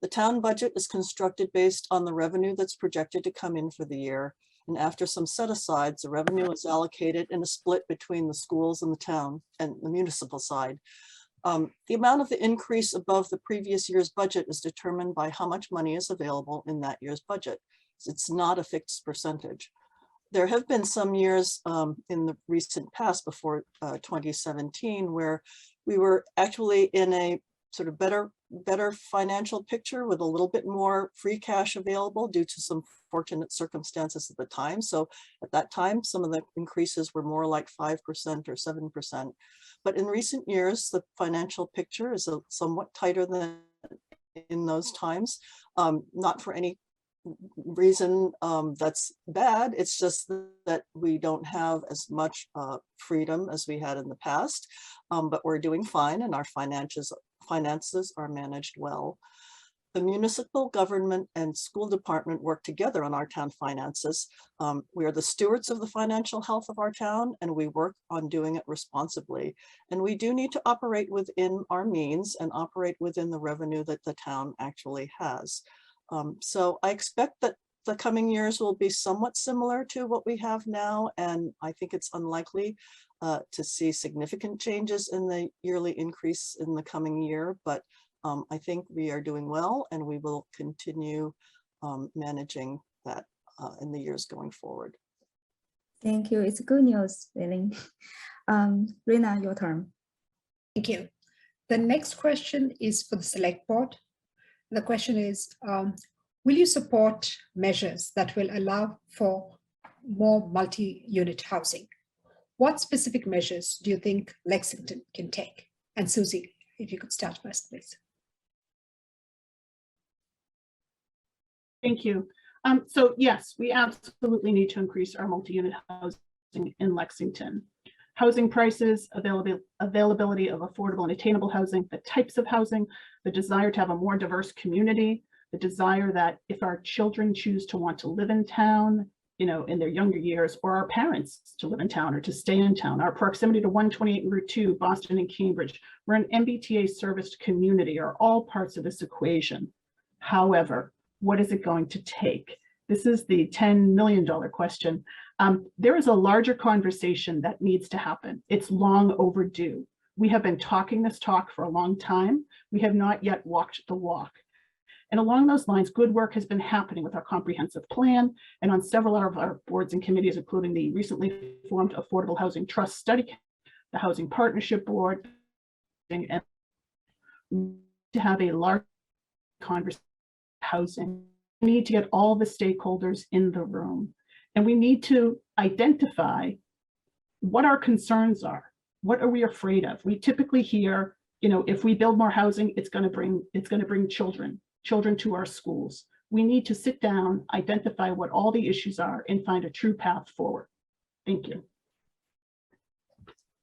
Speaker 5: The town budget is constructed based on the revenue that's projected to come in for the year. And after some set-asides, the revenue is allocated in a split between the schools and the town and the municipal side. The amount of the increase above the previous year's budget is determined by how much money is available in that year's budget. It's not a fixed percentage. There have been some years in the recent past before 2017 where we were actually in a sort of better financial picture with a little bit more free cash available due to some fortunate circumstances at the time. So at that time, some of the increases were more like 5% or 7%. But in recent years, the financial picture is somewhat tighter than in those times, not for any reason that's bad. It's just that we don't have as much freedom as we had in the past, but we're doing fine and our finances are managed well. The municipal government and school department work together on our town finances. We are the stewards of the financial health of our town, and we work on doing it responsibly. And we do need to operate within our means and operate within the revenue that the town actually has. So I expect that the coming years will be somewhat similar to what we have now, and I think it's unlikely to see significant changes in the yearly increase in the coming year, but I think we are doing well, and we will continue managing that in the years going forward.
Speaker 12: Thank you. It's good news, Elaine. Rena, your turn.
Speaker 4: Thank you. The next question is for the select board. The question is, will you support measures that will allow for more multi-unit housing? What specific measures do you think Lexington can take? And Susie, if you could start first, please.
Speaker 9: Thank you. So yes, we absolutely need to increase our multi-unit housing in Lexington. Housing prices, availability of affordable and attainable housing, the types of housing, the desire to have a more diverse community, the desire that if our children choose to want to live in town, in their younger years, or our parents to live in town or to stay in town, our proximity to 128 and Route 2, Boston and Cambridge, we're an MBTA serviced community, are all parts of this equation. However, what is it going to take? This is the $10 million question. There is a larger conversation that needs to happen. It's long overdue. We have been talking this talk for a long time. We have not yet walked the walk. And along those lines, good work has been happening with our comprehensive plan and on several of our boards and committees, including the recently formed Affordable Housing Trust Study, the Housing Partnership Board, and to have a large conversation about housing. We need to get all the stakeholders in the room, and we need to identify what our concerns are. What are we afraid of? We typically hear, you know, if we build more housing, it's going to bring children to our schools. We need to sit down, identify what all the issues are, and find a true path forward. Thank you.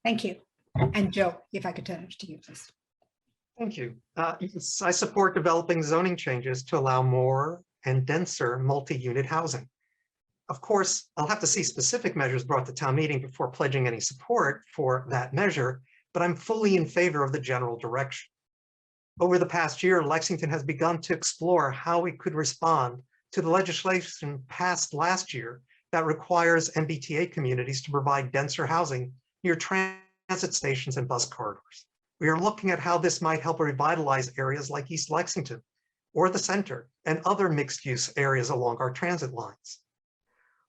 Speaker 4: Thank you. And Joe, if I could turn it to you, please.
Speaker 8: Thank you. Yes, I support developing zoning changes to allow more and denser multi-unit housing. Of course, I'll have to see specific measures brought to town meeting before pledging any support for that measure, but I'm fully in favor of the general direction. Over the past year, Lexington has begun to explore how we could respond to the legislation passed last year that requires MBTA communities to provide denser housing near transit stations and bus corridors. We are looking at how this might help revitalize areas like East Lexington or the center and other mixed-use areas along our transit lines.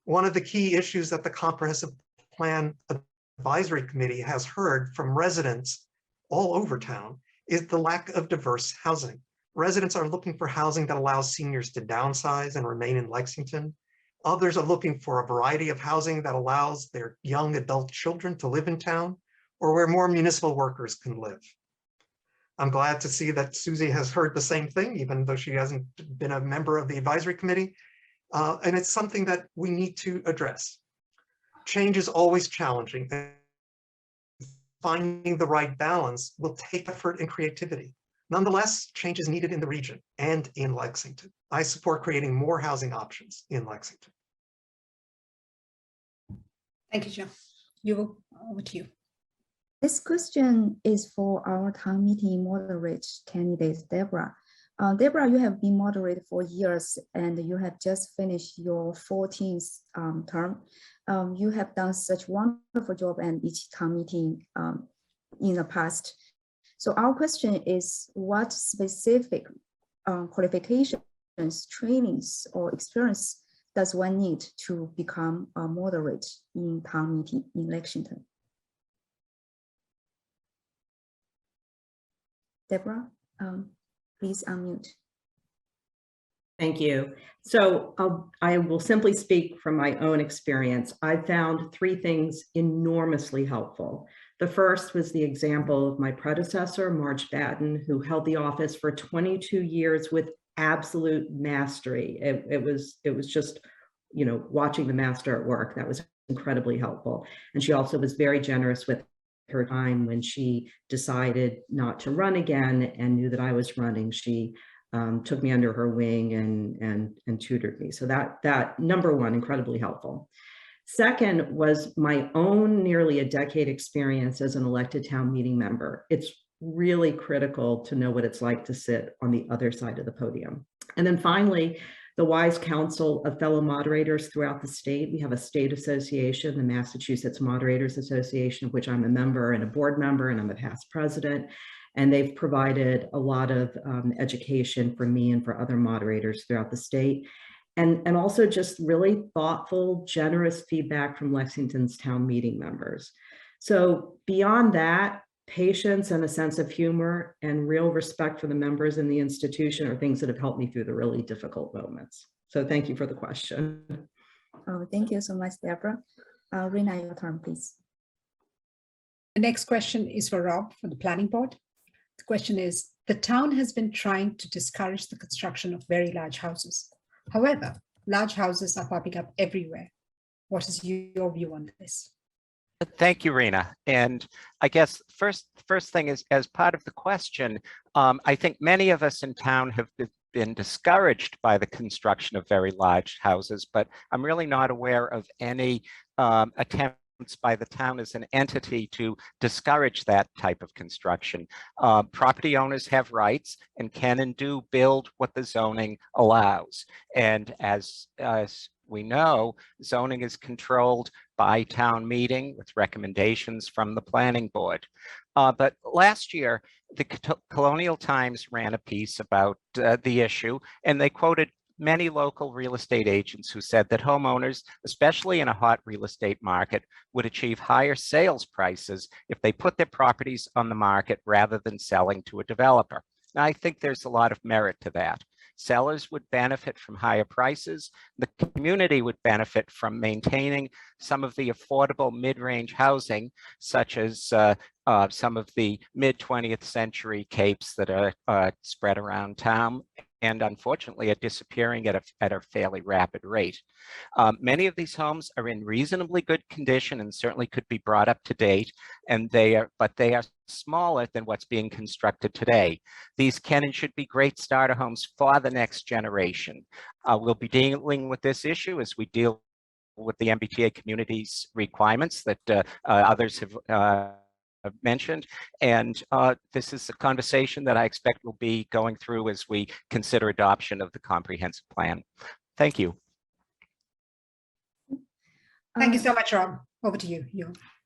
Speaker 8: One of the key issues that the Comprehensive Plan Advisory Committee has heard from residents all over town is the lack of diverse housing. Residents are looking for housing that allows seniors to downsize and remain in Lexington. Others are looking for a variety of housing that allows their young adult children to live in town, or where more municipal workers can live. I'm glad to see that Susie has heard the same thing, even though she hasn't been a member of the advisory committee. And it's something that we need to address. Change is always challenging. Finding the right balance will take effort and creativity. Nonetheless, change is needed in the region and in Lexington. I support creating more housing options in Lexington.
Speaker 4: Thank you, Joe. You, over to you.
Speaker 12: This question is for our town meeting moderate candidate, Deborah. Deborah, you have been moderator for years and you have just finished your 14th term. You have done such wonderful job at each town meeting in the past. So our question is, what specific qualifications, trainings, or experience does one need to become a moderate in town meeting in Lexington? Deborah, please unmute.
Speaker 11: Thank you. So I will simply speak from my own experience. I found three things enormously helpful. The first was the example of my predecessor, Marge Batten, who held the office for 22 years with absolute mastery. It was just, you know, watching the master at work. That was incredibly helpful. And she also was very generous with her time when she decided not to run again and knew that I was running. She took me under her wing and tutored me. So that number one, incredibly helpful. Second was my own nearly a decade experience as an elected town meeting member. It's really critical to know what it's like to sit on the other side of the podium. And then finally, the wise counsel of fellow moderators throughout the state. We have a state association, the Massachusetts Moderators Association, of which I'm a member and a board member, and I'm a past president. And they've provided a lot of education for me and for other moderators throughout the state. And also just really thoughtful, generous feedback from Lexington's town meeting members. So beyond that, patience and a sense of humor and real respect for the members in the institution are things that have helped me through the really difficult moments. So thank you for the question.
Speaker 12: Oh, thank you so much, Deborah. Rena, your turn, please.
Speaker 4: The next question is for Rob for the planning board. The question is, the town has been trying to discourage the construction of very large houses. However, large houses are popping up everywhere. What is your view on this?
Speaker 10: Thank you, Rena. And I guess first thing is, as part of the question, I think many of us in town have been discouraged by the construction of very large houses, but I'm really not aware of any attempts by the town as an entity to discourage that type of construction. Property owners have rights and can and do build what the zoning allows. And as we know zoning is controlled by town meeting with recommendations from the planning board. But last year, the Colonial Times ran a piece about the issue, and they quoted many local real estate agents who said that homeowners, especially in a hot real estate market, would achieve higher sales prices if they put their properties on the market rather than selling to a developer. Now, I think there's a lot of merit to that. Sellers would benefit from higher prices. The community would benefit from maintaining some of the affordable mid-range housing, such as some of the mid-20th century capes that are spread around town, and unfortunately are disappearing at a fairly rapid rate. Many of these homes are in reasonably good condition and certainly could be brought up to date, and they are smaller than what's being constructed today. These can and should be great starter homes for the next generation. We'll be dealing with this issue as we deal with the MBTA community's requirements that others have mentioned, and this is a conversation that I expect will be going through as we consider adoption of the comprehensive plan. Thank you.
Speaker 4: Thank you so much, Rob. Over to you.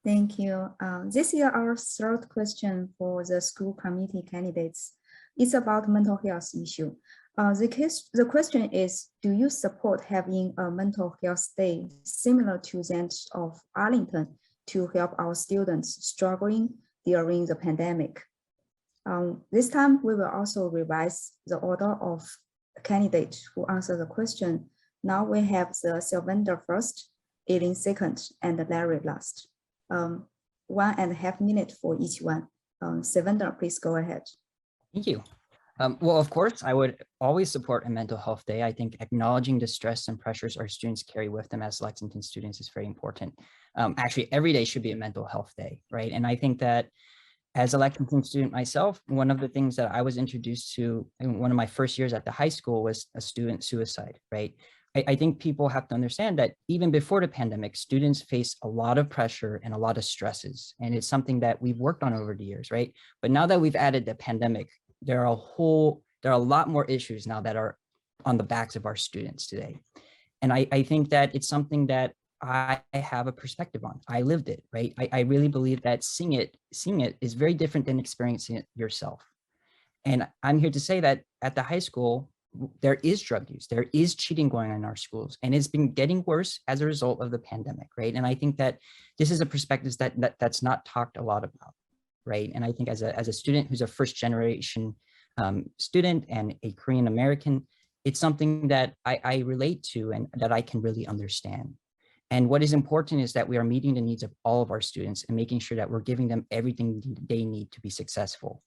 Speaker 12: Thank you. This is our third question for the school committee candidates. It's about mental health issue. The question is, do you support having a mental health day similar to that of Arlington to help our students struggling during the pandemic? This time, we will also revise the order of candidates who answer the question. Now we have the Salvador first, Eileen second, and Larry last. 1.5 minutes for each one. Salvador, please go ahead.
Speaker 7: Thank you. Well, of course, I would always support a mental health day. I think acknowledging the stress and pressures our students carry with them as Lexington students is very important. Actually, every day should be a mental health day, right? And I think that as a Lexington student myself, one of the things that I was introduced to in one of my first years at the high school was a student suicide, right? I think people have to understand that even before the pandemic, students face a lot of pressure and a lot of stresses. And it's something that we've worked on over the years, right? But now that we've added the pandemic, there are a lot more issues now that are on the backs of our students today. And I think that it's something that I have a perspective on. I lived it, right? I really believe that seeing it is very different than experiencing it yourself. And I'm here to say that at the high school, there is drug use, there is cheating going on in our schools, and it's been getting worse as a result of the pandemic, right? And I think that this is a perspective that's not talked a lot about, right? And I think as a student who's a first generation student and a Korean American, it's something that I relate to and that I can really understand. And what is important is that we are meeting the needs of all of our students and making sure that we're giving them everything they need to be successful.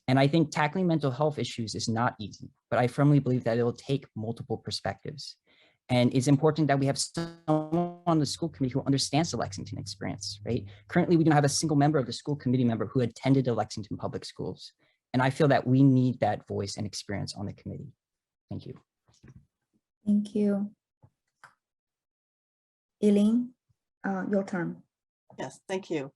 Speaker 7: And I think tackling mental health issues is not easy, but I firmly believe that it will take multiple perspectives. And it's important that we have someone on the school committee who understands the Lexington experience, right? Currently, we don't have a single member of the school committee member who attended the Lexington Public Schools. And I feel that we need that voice and experience on the committee. Thank you.
Speaker 12: Thank you. Eileen, your turn.
Speaker 5: Yes, thank you.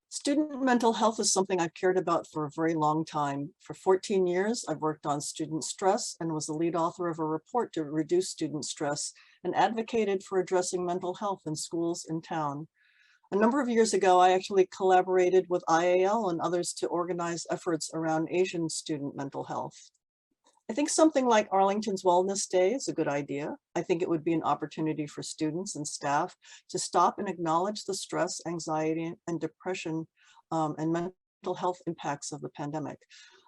Speaker 5: Student mental health is something I've cared about for a very long time. For 14 years, I've worked on student stress and was the lead author of a report to reduce student stress and advocated for addressing mental health in schools in town. A number of years ago, I actually collaborated with IAL and others to organize efforts around Asian student mental health. I think something like Arlington's Wellness Day is a good idea. I think it would be an opportunity for students and staff to stop and acknowledge the stress, anxiety, and depression and mental health impacts of the pandemic.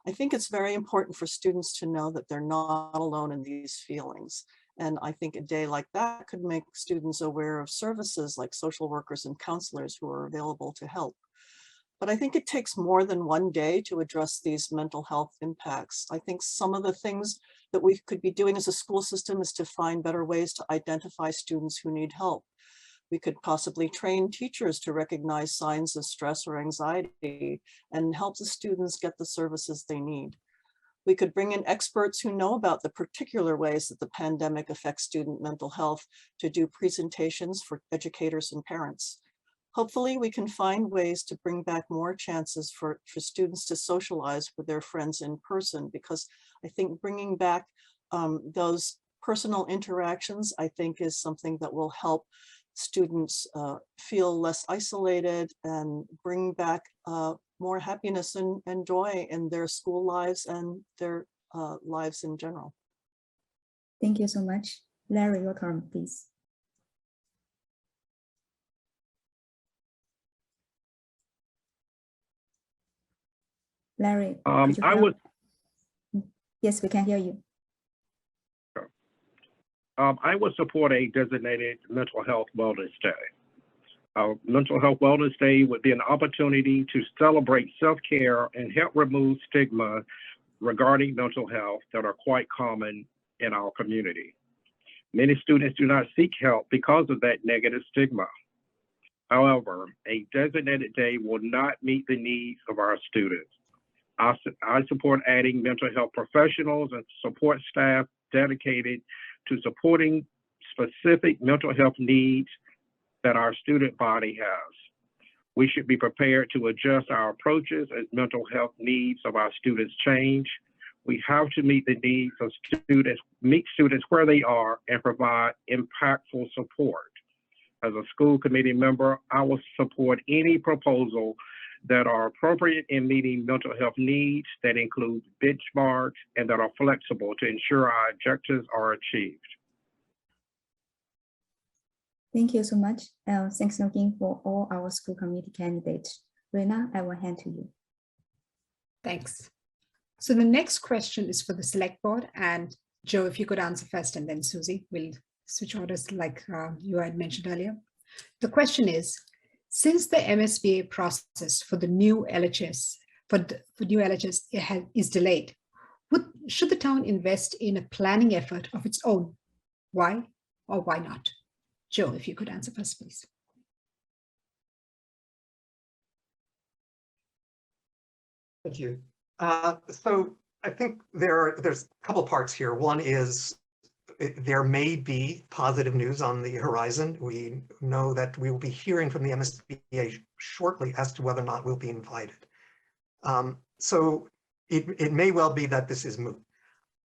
Speaker 5: I think it's very important for students to know that they're not alone in these feelings. And I think a day like that could make students aware of services like social workers and counselors who are available to help. But I think it takes more than one day to address these mental health impacts. I think some of the things that we could be doing as a school system is to find better ways to identify students who need help. We could possibly train teachers to recognize signs of stress or anxiety and help the students get the services they need. We could bring in experts who know about the particular ways that the pandemic affects student mental health to do presentations for educators and parents. Hopefully, we can find ways to bring back more chances for students to socialize with their friends in person, because I think bringing back those personal interactions, I think, is something that will help students feel less isolated and bring back more happiness and joy in their school lives and their lives in general.
Speaker 12: Thank you so much. Larry, your turn, please. Larry, Yes, we can hear you.
Speaker 6: I would support a designated mental health wellness day. Mental health wellness day would be an opportunity to celebrate self-care and help remove stigma regarding mental health that are quite common in our community. Many students do not seek help because of that negative stigma. However, a designated day will not meet the needs of our students. I support adding mental health professionals and support staff dedicated to supporting specific mental health needs that our student body has. We should be prepared to adjust our approaches as mental health needs of our students change. We have to meet the needs of students, meet students where they are, and provide impactful support. As a school committee member, I will support any proposal that are appropriate in meeting mental health needs, that include benchmarks, and that are flexible to ensure our objectives are achieved.
Speaker 12: Thank you so much. Thanks again for all our school committee candidates. Rena, I will hand to you.
Speaker 4: Thanks. So the next question is for the select board, and Joe, if you could answer first, and then Susie, we'll switch orders like you had mentioned earlier. The question is, since the MSBA process for the new LHS, is delayed, should the town invest in a planning effort of its own? Why or why not? Joe, if you could answer first, please.
Speaker 8: Thank you. So I think there's a couple parts here. One is there may be positive news on the horizon. We know that we will be hearing from the MSBA shortly as to whether or not we'll be invited. So it may well be that this is moot.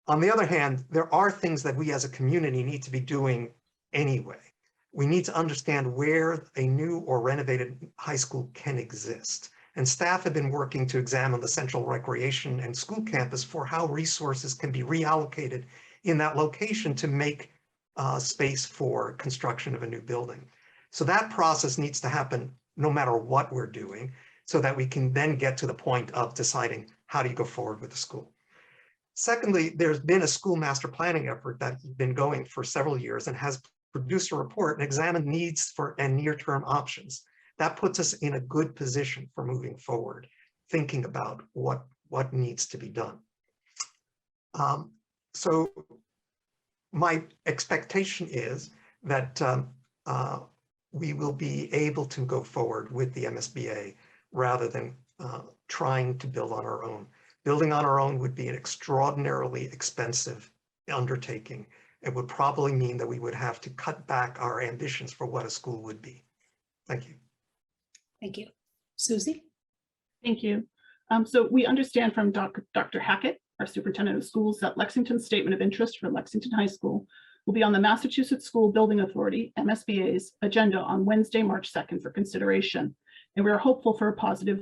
Speaker 8: On the other hand, there are things that we as a community need to be doing anyway. We need to understand where a new or renovated high school can exist. And staff have been working to examine the central recreation and school campus for how resources can be reallocated in that location to make space for construction of a new building. So that process needs to happen no matter what we're doing, so that we can then get to the point of deciding how do you go forward with the school. Secondly, there's been a school master planning effort that's been going for several years and has produced a report and examined needs for and near-term options. That puts us in a good position for moving forward, thinking about what needs to be done. So my expectation is that we will be able to go forward with the MSBA rather than trying to build on our own. Building on our own would be an extraordinarily expensive undertaking. It would probably mean that we would have to cut back our ambitions for what a school would be. Thank you.
Speaker 4: Thank you. Susie?
Speaker 9: Thank you. So we understand from Dr. Hackett, our superintendent of schools, that Lexington's statement of interest for Lexington High School will be on the Massachusetts School Building Authority, MSBA's, agenda on Wednesday, March 2nd for consideration. And we are hopeful for a positive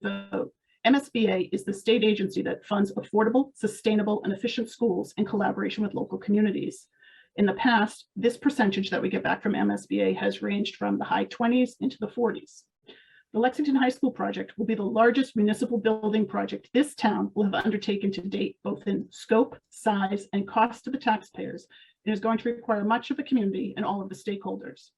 Speaker 9: vote. MSBA is the state agency that funds affordable, sustainable, and efficient schools in collaboration with local communities. In the past, this percentage that we get back from MSBA has ranged from the high 20s into the 40s. The Lexington High School project will be the largest municipal building project this town will have undertaken to date, both in scope, size, and cost to the taxpayers, and is going to require much of the community and all of the stakeholders.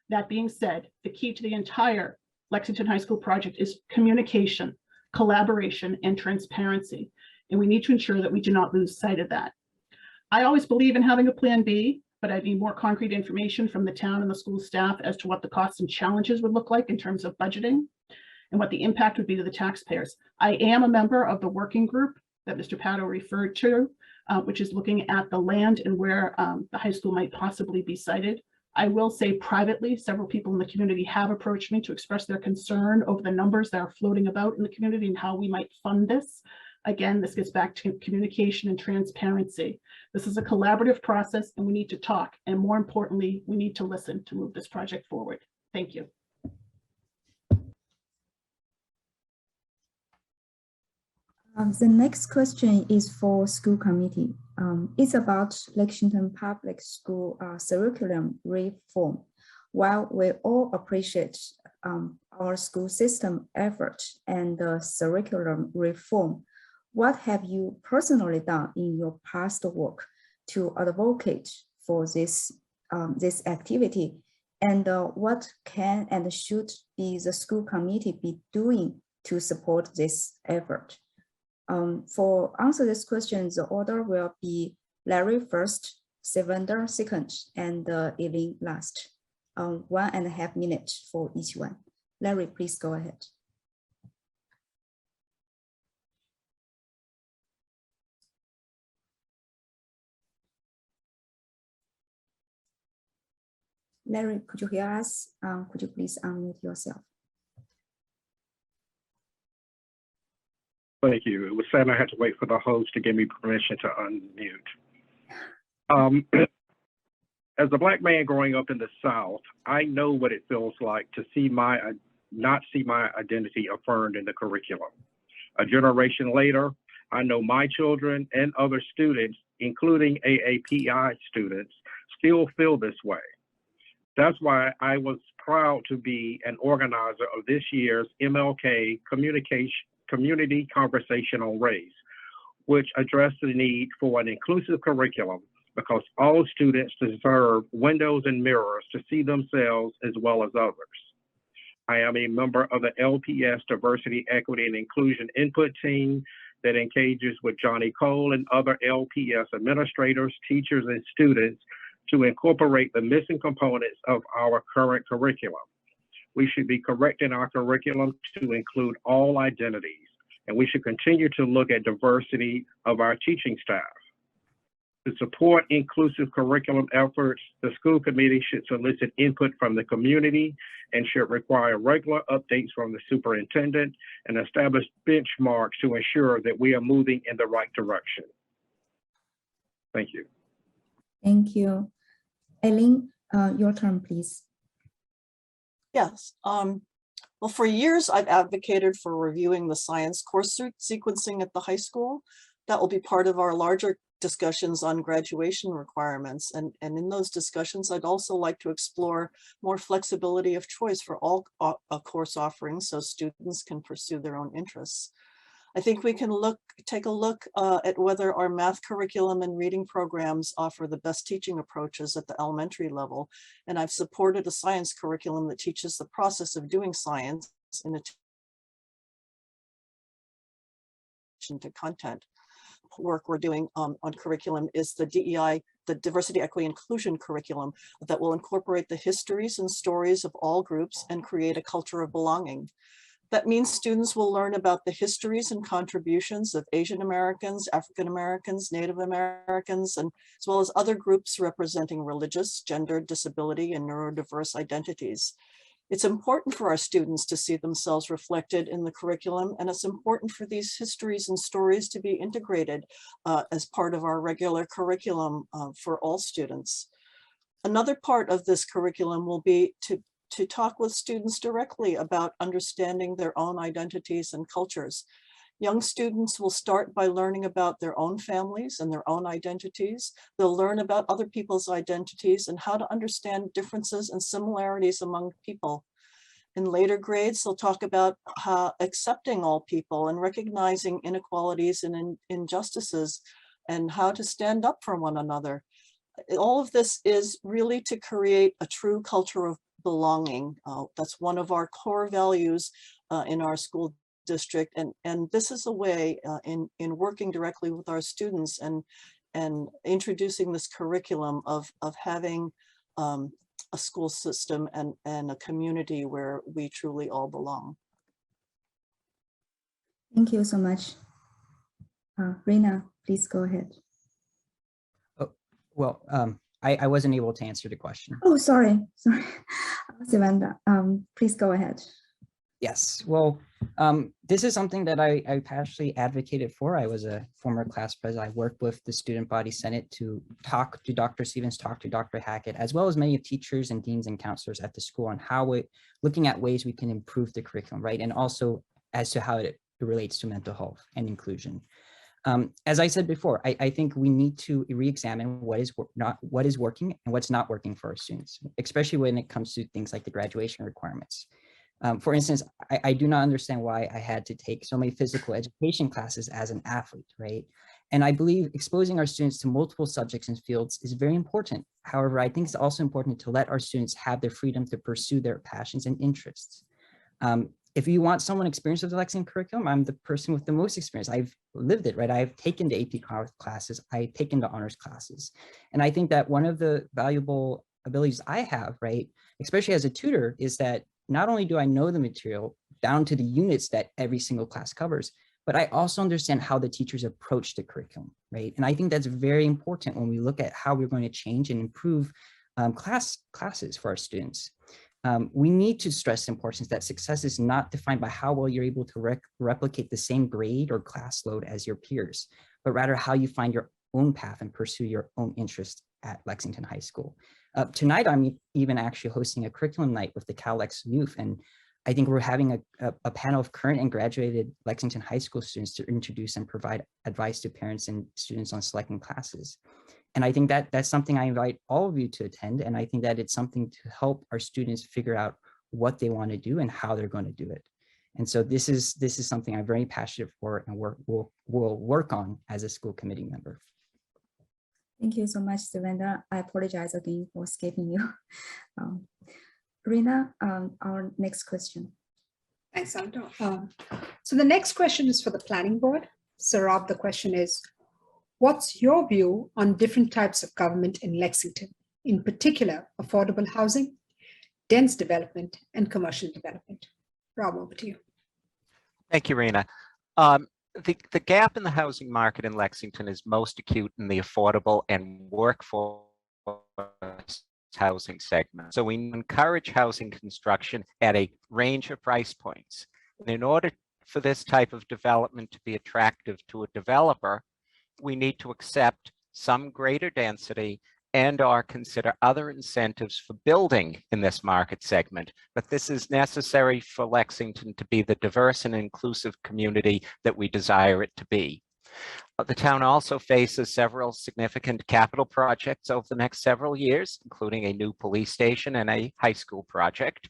Speaker 9: That being said, the key to the entire Lexington High School project is communication, collaboration, and transparency, and we need to ensure that we do not lose sight of that. I always believe in having a plan B, but I need more concrete information from the town and the school staff as to what the costs and challenges would look like in terms of budgeting and what the impact would be to the taxpayers. I am a member of the working group that Mr. Pato referred to, which is looking at the land and where the high school might possibly be sited. I will say privately, several people in the community have approached me to express their concern over the numbers that are floating about in the community and how we might fund this. Again, this gets back to communication and transparency. This is a collaborative process and we need to talk. And more importantly, we need to listen to move this project forward. Thank you.
Speaker 12: The next question is for school committee. It's about Lexington Public School curriculum reform. While we all appreciate our school system effort and the curriculum reform, what have you personally done in your past work to advocate for this activity? And what can and should be the school committee be doing to support this effort? For answer this question, the order will be Larry first, Salvador second, and Eileen last. 1.5 minutes for each one. Larry, please go ahead. Larry, could you hear us? Could you please unmute yourself?
Speaker 6: Thank you. It was sad I had to wait for the host to give me permission to unmute. As a Black man growing up in the South, I know what it feels like to see not see my identity affirmed in the curriculum. A generation later, I know my children and other students, including AAPI students, still feel this way. That's why I was proud to be an organizer of this year's MLK Community Conversation on Race, which addressed the need for an inclusive curriculum because all students deserve windows and mirrors to see themselves as well as others. I am a member of the LPS Diversity, Equity, and Inclusion Input Team that engages with Johnny Cole and other LPS administrators, teachers, and students to incorporate the missing components of our current curriculum. We should be correcting our curriculum to include all identities, and we should continue to look at diversity of our teaching staff. To support inclusive curriculum efforts, the school committee should solicit input from the community and should require regular updates from the superintendent and establish benchmarks to ensure that we are moving in the right direction. Thank you.
Speaker 12: Thank you. Eileen, your turn, please.
Speaker 5: Yes. Well, for years, I've advocated for reviewing the science course sequencing at the high school. That will be part of our larger discussions on graduation requirements. And in those discussions, I'd also like to explore more flexibility of choice for all course offerings so students can pursue their own interests. I think we can take a look at whether our math curriculum and reading programs offer the best teaching approaches at the elementary level. And I've supported a science curriculum that teaches the process of doing science in addition to content. Work we're doing on curriculum is the DEI, the Diversity, Equity, Inclusion curriculum that will incorporate the histories and stories of all groups and create a culture of belonging. That means students will learn about the histories and contributions of Asian Americans, African Americans, Native Americans, and as well as other groups representing religious, gender, disability, and neurodiverse identities. It's important for our students to see themselves reflected in the curriculum, and it's important for these histories and stories to be integrated as part of our regular curriculum for all students. Another part of this curriculum will be to talk with students directly about understanding their own identities and cultures. Young students will start by learning about their own families and their own identities. They'll learn about other people's identities and how to understand differences and similarities among people. In later grades, they'll talk about accepting all people and recognizing inequalities and injustices and how to stand up for one another. All of this is really to create a true culture of belonging. That's one of our core values in our school district, and this is a way in working directly with our students and introducing this curriculum of having a school system and a community where we truly all belong.
Speaker 12: Thank you so much. Reina, please go ahead.
Speaker 7: Oh, well, I wasn't able to answer the question.
Speaker 12: Oh, sorry. Savannah, please go ahead.
Speaker 7: Yes, well, this is something that I passionately advocated for. I was a former class president. I worked with the student body senate to talk to Dr. Stevens, talk to Dr. Hackett, as well as many teachers and deans and counselors at the school on how looking at ways we can improve the curriculum, right? And also as to how it relates to mental health and inclusion. As I said before, I think we need to re-examine what is working and what's not working for our students, especially when it comes to things like the graduation requirements. For instance, I do not understand why I had to take so many physical education classes as an athlete, right? And I believe exposing our students to multiple subjects and fields is very important. However, I think it's also important to let our students have the freedom to pursue their passions and interests. If you want someone experienced with the Lexington curriculum, I'm the person with the most experience. I've lived it, right? I've taken the AP classes, I've taken the honors classes. And I think that one of the valuable abilities I have, right, especially as a tutor, is that not only do I know the material down to the units that every single class covers, but I also understand how the teachers approach the curriculum, right? And I think that's very important when we look at how we're going to change and improve classes for our students. We need to stress the importance that success is not defined by how well you're able to replicate the same grade or class load as your peers, but rather how you find your own path and pursue your own interest at Lexington High School. Tonight, I'm even actually hosting a curriculum night with the CALEX youth, and I think we're having a panel of current and graduated Lexington High School students to introduce and provide advice to parents and students on selecting classes. And I think that that's something I invite all of you to attend. And I think that it's something to help our students figure out what they want to do and how they're going to do it. And so this is something I'm very passionate for and we'll work on as a school committee member.
Speaker 12: Thank you so much, Savannah. I apologize again for skipping you. Rina, our next question.
Speaker 4: Thanks, Salvador. So the next question is for the planning board. So Rob, the question is, what's your view on different types of government in Lexington, in particular, affordable housing, dense development, and commercial development? Rob, over to you.
Speaker 10: Thank you, Rena. The gap in the housing market in Lexington is most acute in the affordable and workforce housing segment. So we encourage housing construction at a range of price points. And in order for this type of development to be attractive to a developer, we need to accept some greater density and/or consider other incentives for building in this market segment. But this is necessary for Lexington to be the diverse and inclusive community that we desire it to be. The town also faces several significant capital projects over the next several years, including a new police station and a high school project.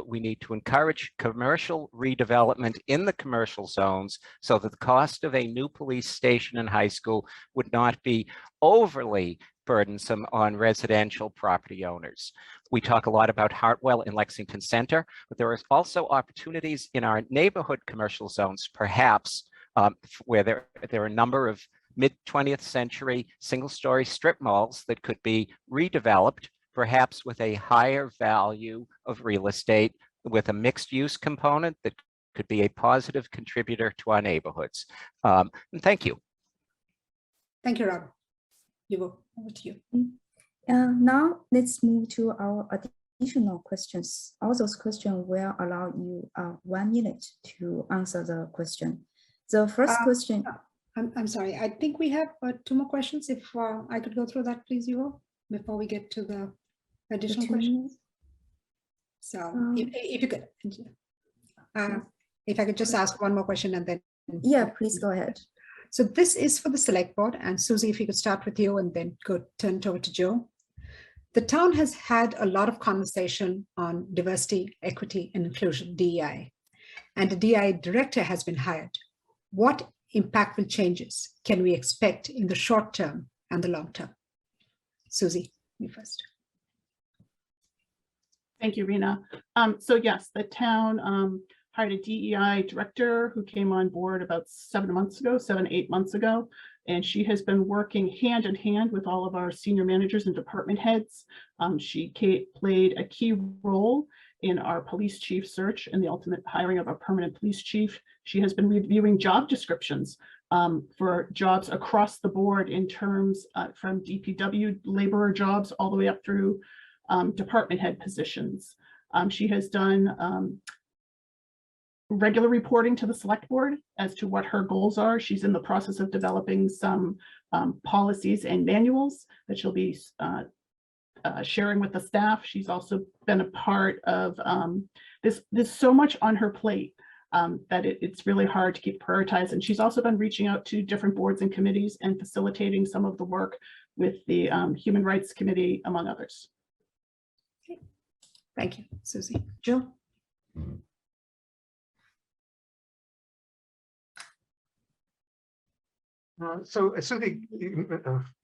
Speaker 10: We need to encourage commercial redevelopment in the commercial zones so that the cost of a new police station and high school would not be overly burdensome on residential property owners. We talk a lot about Hartwell in Lexington Center, but there are also opportunities in our neighborhood commercial zones, perhaps, where there are a number of mid-20th century single-story strip malls that could be redeveloped, perhaps with a higher value of real estate, with a mixed-use component that could be a positive contributor to our neighborhoods. And thank you.
Speaker 4: Thank you, Rob. Over to you.
Speaker 12: Now let's move to our additional questions. All those questions will allow you 1 minute to answer the question. The first question.
Speaker 4: I'm sorry. I think we have 2 more questions. If I could go through that, please, Yuval, before we get to the additional questions. So if you could, if I could just ask 1 more question and then.
Speaker 12: Yeah, please go ahead.
Speaker 4: So this is for the select board, and Susie, if you could start with you and then turn it over to Joe. The town has had a lot of conversation on diversity, equity, and inclusion, DEI, and the DEI director has been hired. What impactful changes can we expect in the short term and the long term? Susie, you first.
Speaker 9: Thank you, Rena. So yes, the town hired a DEI director who came on board about 7 to 8 months ago, and she has been working hand in hand with all of our senior managers and department heads. She played a key role in our police chief search and the ultimate hiring of a permanent police chief. She has been reviewing job descriptions for jobs across the board in terms from DPW laborer jobs all the way up through department head positions. She has done regular reporting to the select board as to what her goals are. She's in the process of developing some policies and manuals that she'll be sharing with the staff. She's also been a part of there's so much on her plate that it's really hard to keep prioritized. And she's also been reaching out to different boards and committees and facilitating some of the work with the Human Rights Committee, among others.
Speaker 4: Okay. Thank you, Susie. Jill?
Speaker 8: So Susie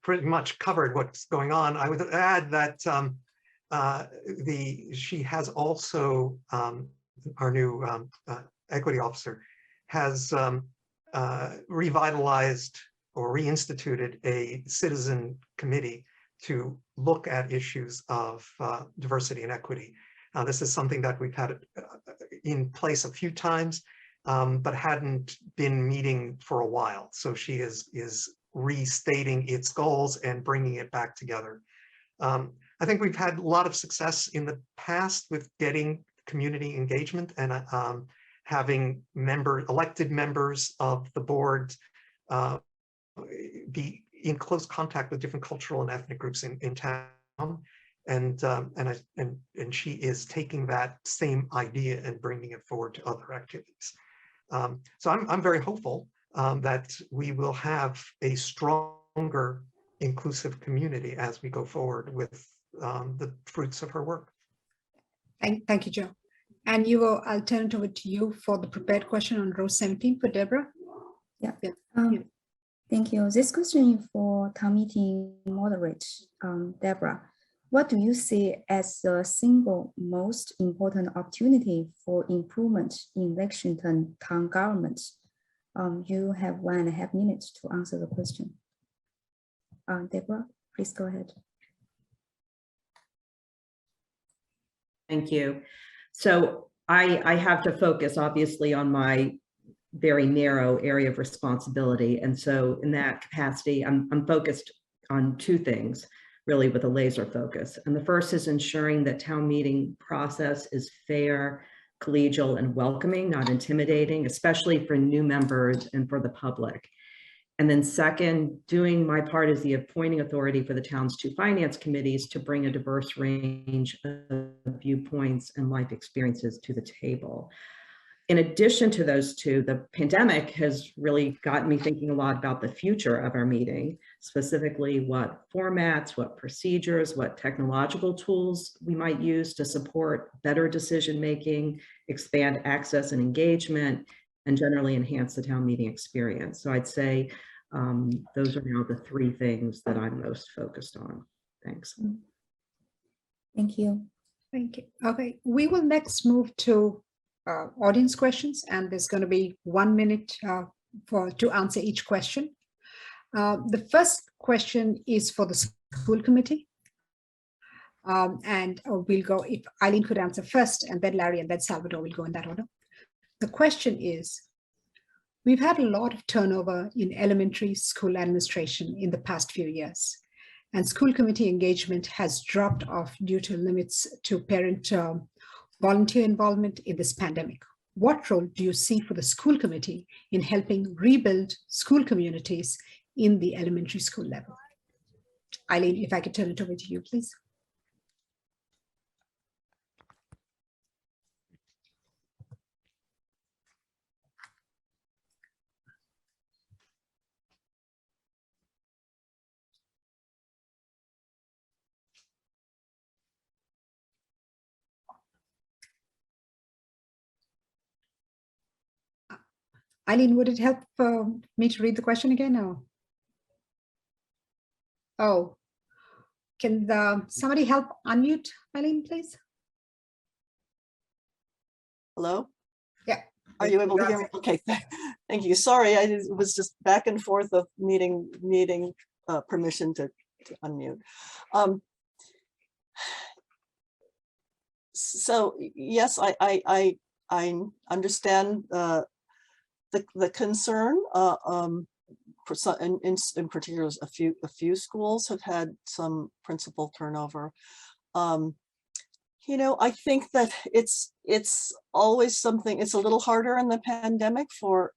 Speaker 8: pretty much covered what's going on. I would add that she has also, our new equity officer, has revitalized or reinstituted a citizen committee to look at issues of diversity and equity. This is something that we've had in place a few times, but hadn't been meeting for a while. So she is restating its goals and bringing it back together. I think we've had a lot of success in the past with getting community engagement and having elected members of the board be in close contact with different cultural and ethnic groups in town. And she is taking that same idea and bringing it forward to other activities. So I'm very hopeful that we will have a stronger inclusive community as we go forward with the fruits of her work.
Speaker 4: Thank you, Joe. And I'll turn it over to you for the prepared question on row 17 for Deborah.
Speaker 12: Yeah. Thank you. This question is for town meeting moderator, Deborah. What do you see as the single most important opportunity for improvement in Lexington town government? You have 1.5 minutes to answer the question. Deborah, please go ahead.
Speaker 11: Thank you. So I have to focus obviously on my very narrow area of responsibility. And so in that capacity, I'm focused on two things, really with a laser focus. And the first is ensuring that town meeting process is fair, collegial, and welcoming, not intimidating, especially for new members and for the public. And then second, doing my part as the appointing authority for the town's 2 finance committees to bring a diverse range of viewpoints and life experiences to the table. In addition to those two, the pandemic has really gotten me thinking a lot about the future of our meeting, specifically what formats, what procedures, what technological tools we might use to support better decision-making, expand access and engagement, and generally enhance the town meeting experience. So I'd say those are now the 3 things that I'm most focused on. Thanks.
Speaker 12: Thank you.
Speaker 4: Thank you. Okay, we will next move to audience questions, and there's going to be 1 minute to answer each question. The first question is for the school committee. And we'll go, if Eileen could answer first, and then Larry, and then Salvador will go in that order. The question is, we've had a lot of turnover in elementary school administration in the past few years, and school committee engagement has dropped off due to limits to parent volunteer involvement in this pandemic. What role do you see for the school committee in helping rebuild school communities in the elementary school level? Eileen, if I could turn it over to you, please. Eileen, would it help me to read the question again? Or? Oh, can somebody help unmute Eileen, please?
Speaker 5: Hello?
Speaker 4: Yeah.
Speaker 5: Are you able to hear me? Okay, thank you. Sorry, I was just back and forth of needing permission to unmute. So yes, I understand the concern. In particular, a few schools have had some principal turnover. You know, I think that it's always something, it's a little harder in the pandemic for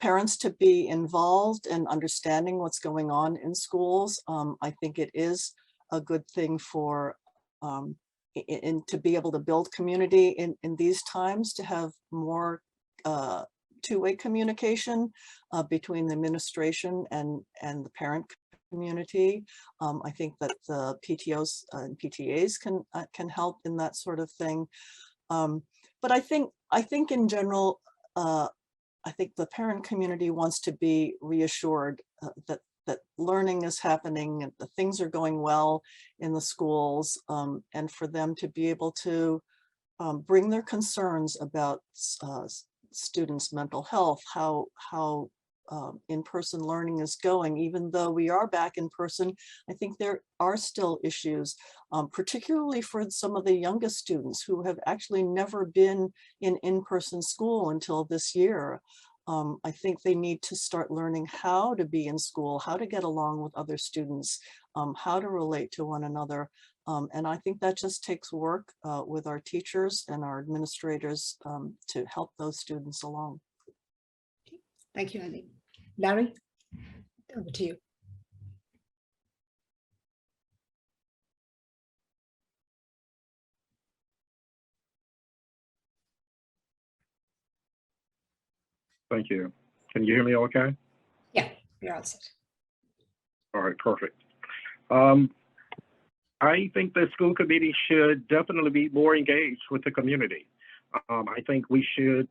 Speaker 5: parents to be involved in understanding what's going on in schools. I think it is a good thing for to be able to build community in these times, to have more two-way communication between the administration and the parent community. I think that the PTOs and PTAs can help in that sort of thing. But I think in general, I think the parent community wants to be reassured that learning is happening and that things are going well in the schools, and for them to be able to bring their concerns about students' mental health, how in-person learning is going. Even though we are back in person, I think there are still issues, particularly for some of the youngest students who have actually never been in-person school until this year. I think they need to start learning how to be in school, how to get along with other students, how to relate to one another. And I think that just takes work with our teachers and our administrators to help those students along.
Speaker 4: Thank you, Annie. Larry, over to you.
Speaker 6: Thank you. Can you hear me okay?
Speaker 4: Yeah, you're all set.
Speaker 6: All right, perfect. I think the school committee should definitely be more engaged with the community. I think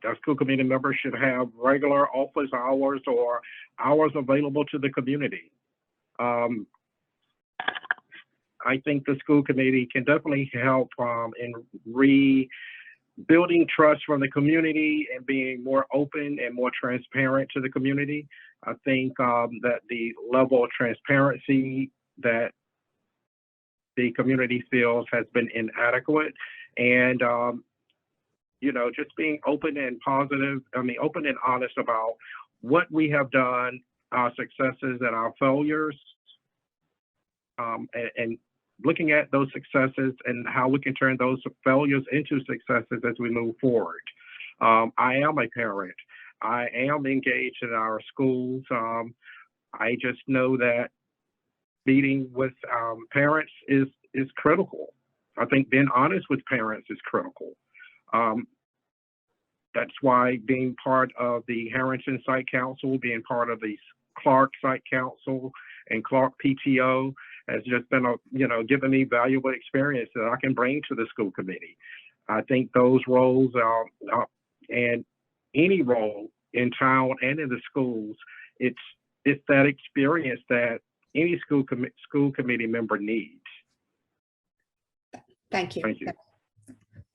Speaker 6: our school committee members should have regular office hours or hours available to the community. I think the school committee can definitely help in rebuilding trust from the community and being more open and more transparent to the community. I think that the level of transparency that the community feels has been inadequate, and you know, just being open and positive, open and honest about what we have done, our successes and our failures, and looking at those successes and how we can turn those failures into successes as we move forward. I am a parent. I am engaged in our schools. I just know that meeting with parents is critical. I think being honest with parents is critical. That's why being part of the Harrington Site Council, being part of the Clark Site Council and Clark PTO has just been, given me valuable experience that I can bring to the school committee. I think those roles and any role in town and in the schools, it's that experience that any school committee member needs.
Speaker 4: Thank you.
Speaker 6: Thank you.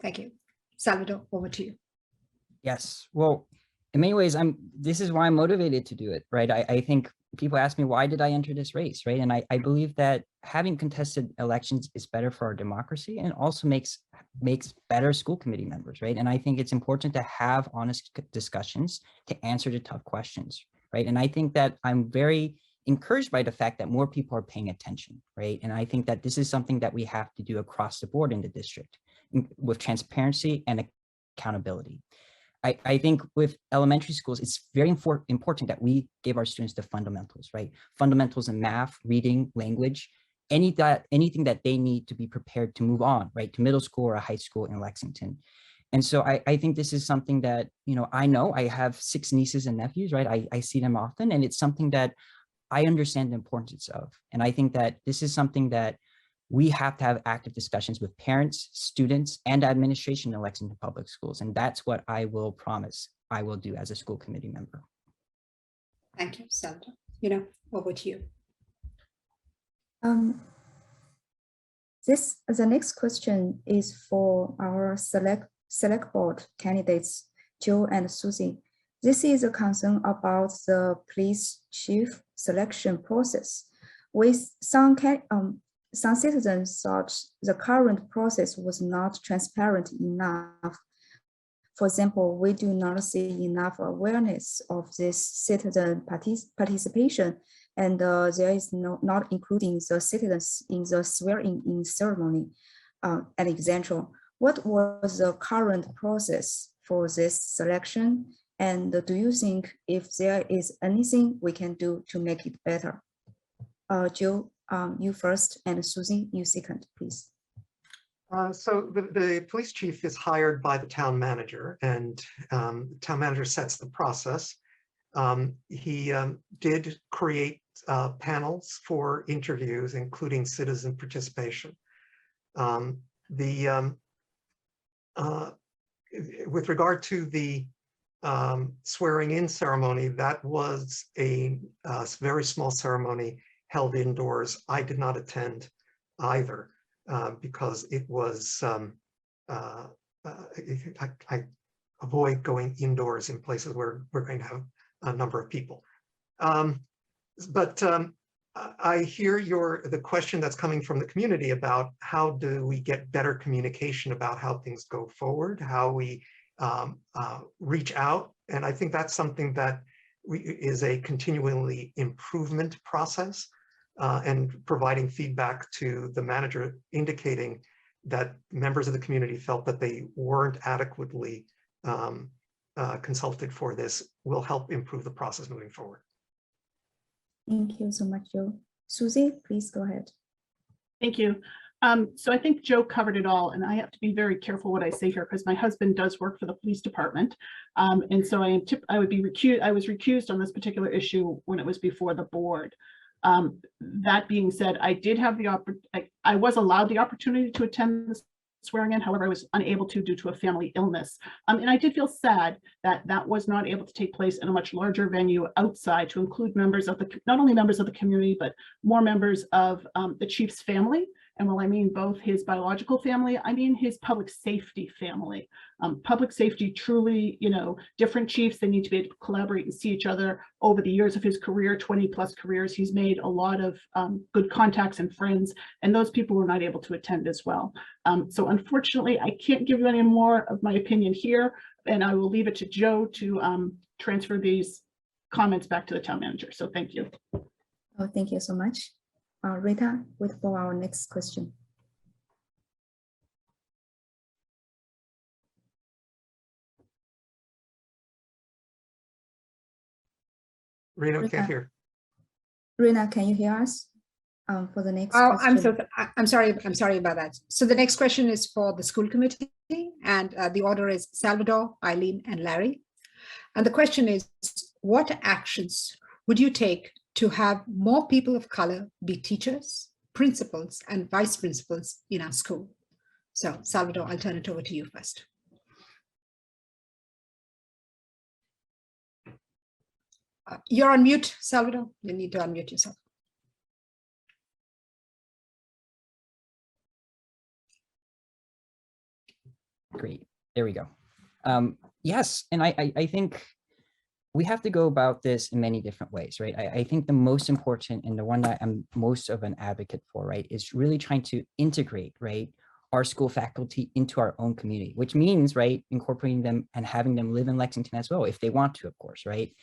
Speaker 4: Thank you. Salvador, over to you.
Speaker 7: Yes, well, in many ways, this is why I'm motivated to do it, right? I think people ask me, why did I enter this race, right? And I believe that having contested elections is better for our democracy and also makes better school committee members, right? And I think it's important to have honest discussions to answer the tough questions, right? And I think that I'm very encouraged by the fact that more people are paying attention, right? And I think that this is something that we have to do across the board in the district with transparency and accountability. I think with elementary schools, it's very important that we give our students the fundamentals, right? Fundamentals in math, reading, language, anything that they need to be prepared to move on, right? To middle school or a high school in Lexington. And so I think this is something that, I know I have 6 nieces and nephews, right? I see them often, and it's something that I understand the importance of. And I think that this is something that we have to have active discussions with parents, students, and administration in Lexington Public Schools. And that's what I will promise I will do as a school committee member.
Speaker 4: Thank you, Salvador. Over to you.
Speaker 12: The next question is for our select board candidates, Joe and Susie. This is a concern about the police chief selection process. With some citizens thought the current process was not transparent enough. For example, we do not see enough awareness of this citizen participation and there is not including the citizens in the swearing-in ceremony, and etc. What was the current process for this selection? And do you think if there is anything we can do to make it better? Jill, you first, and Susie, you second, please.
Speaker 8: So the police chief is hired by the town manager, and the town manager sets the process. He did create panels for interviews, including citizen participation. With regard to the swearing-in ceremony, that was a very small ceremony held indoors. I did not attend either because it was, I avoid going indoors in places where we're going to have a number of people. But I hear the question that's coming from the community about how do we get better communication about how things go forward, how we reach out. And I think that's something that is a continually improvement process, and providing feedback to the manager indicating that members of the community felt that they weren't adequately consulted for this will help improve the process moving forward.
Speaker 12: Thank you so much, Joe. Susie, please go ahead.
Speaker 9: Thank you. So I think Joe covered it all, and I have to be very careful what I say here because my husband does work for the police department, and so I was recused on this particular issue when it was before the board. That being said, I did have I was allowed the opportunity to attend the swearing in. However, I was unable to due to a family illness. And I did feel sad that that was not able to take place in a much larger venue outside to include members of not only members of the community, but more members of the chief's family. And while I mean both his biological family, I mean his public safety family. Public safety truly, different chiefs, they need to be able to collaborate and see each other. Over the years of his career, 20+ careers, he's made a lot of good contacts and friends, and those people were not able to attend as well. So unfortunately, I can't give you any more of my opinion here, and I will leave it to Joe to transfer these comments back to the town manager. So thank you.
Speaker 12: Oh, thank you so much. Rita, wait for our next question.
Speaker 8: Rita, can't hear.
Speaker 12: Rita, can you hear us? For the next question.
Speaker 4: I'm sorry about that. So the next question is for the school committee, and the order is Salvador, Eileen, and Larry. And the question is, what actions would you take to have more people of color be teachers, principals, and vice principals in our school? So Salvador, I'll turn it over to you first. You're on mute, Salvador. You need to unmute yourself.
Speaker 7: Great, there we go. Yes, and I think we have to go about this in many different ways, right? I think the most important and the one that I'm most of an advocate for, right, is really trying to integrate, right, our school faculty into our own community, which means, right, incorporating them and having them live in Lexington as well, if they want to, of course, right?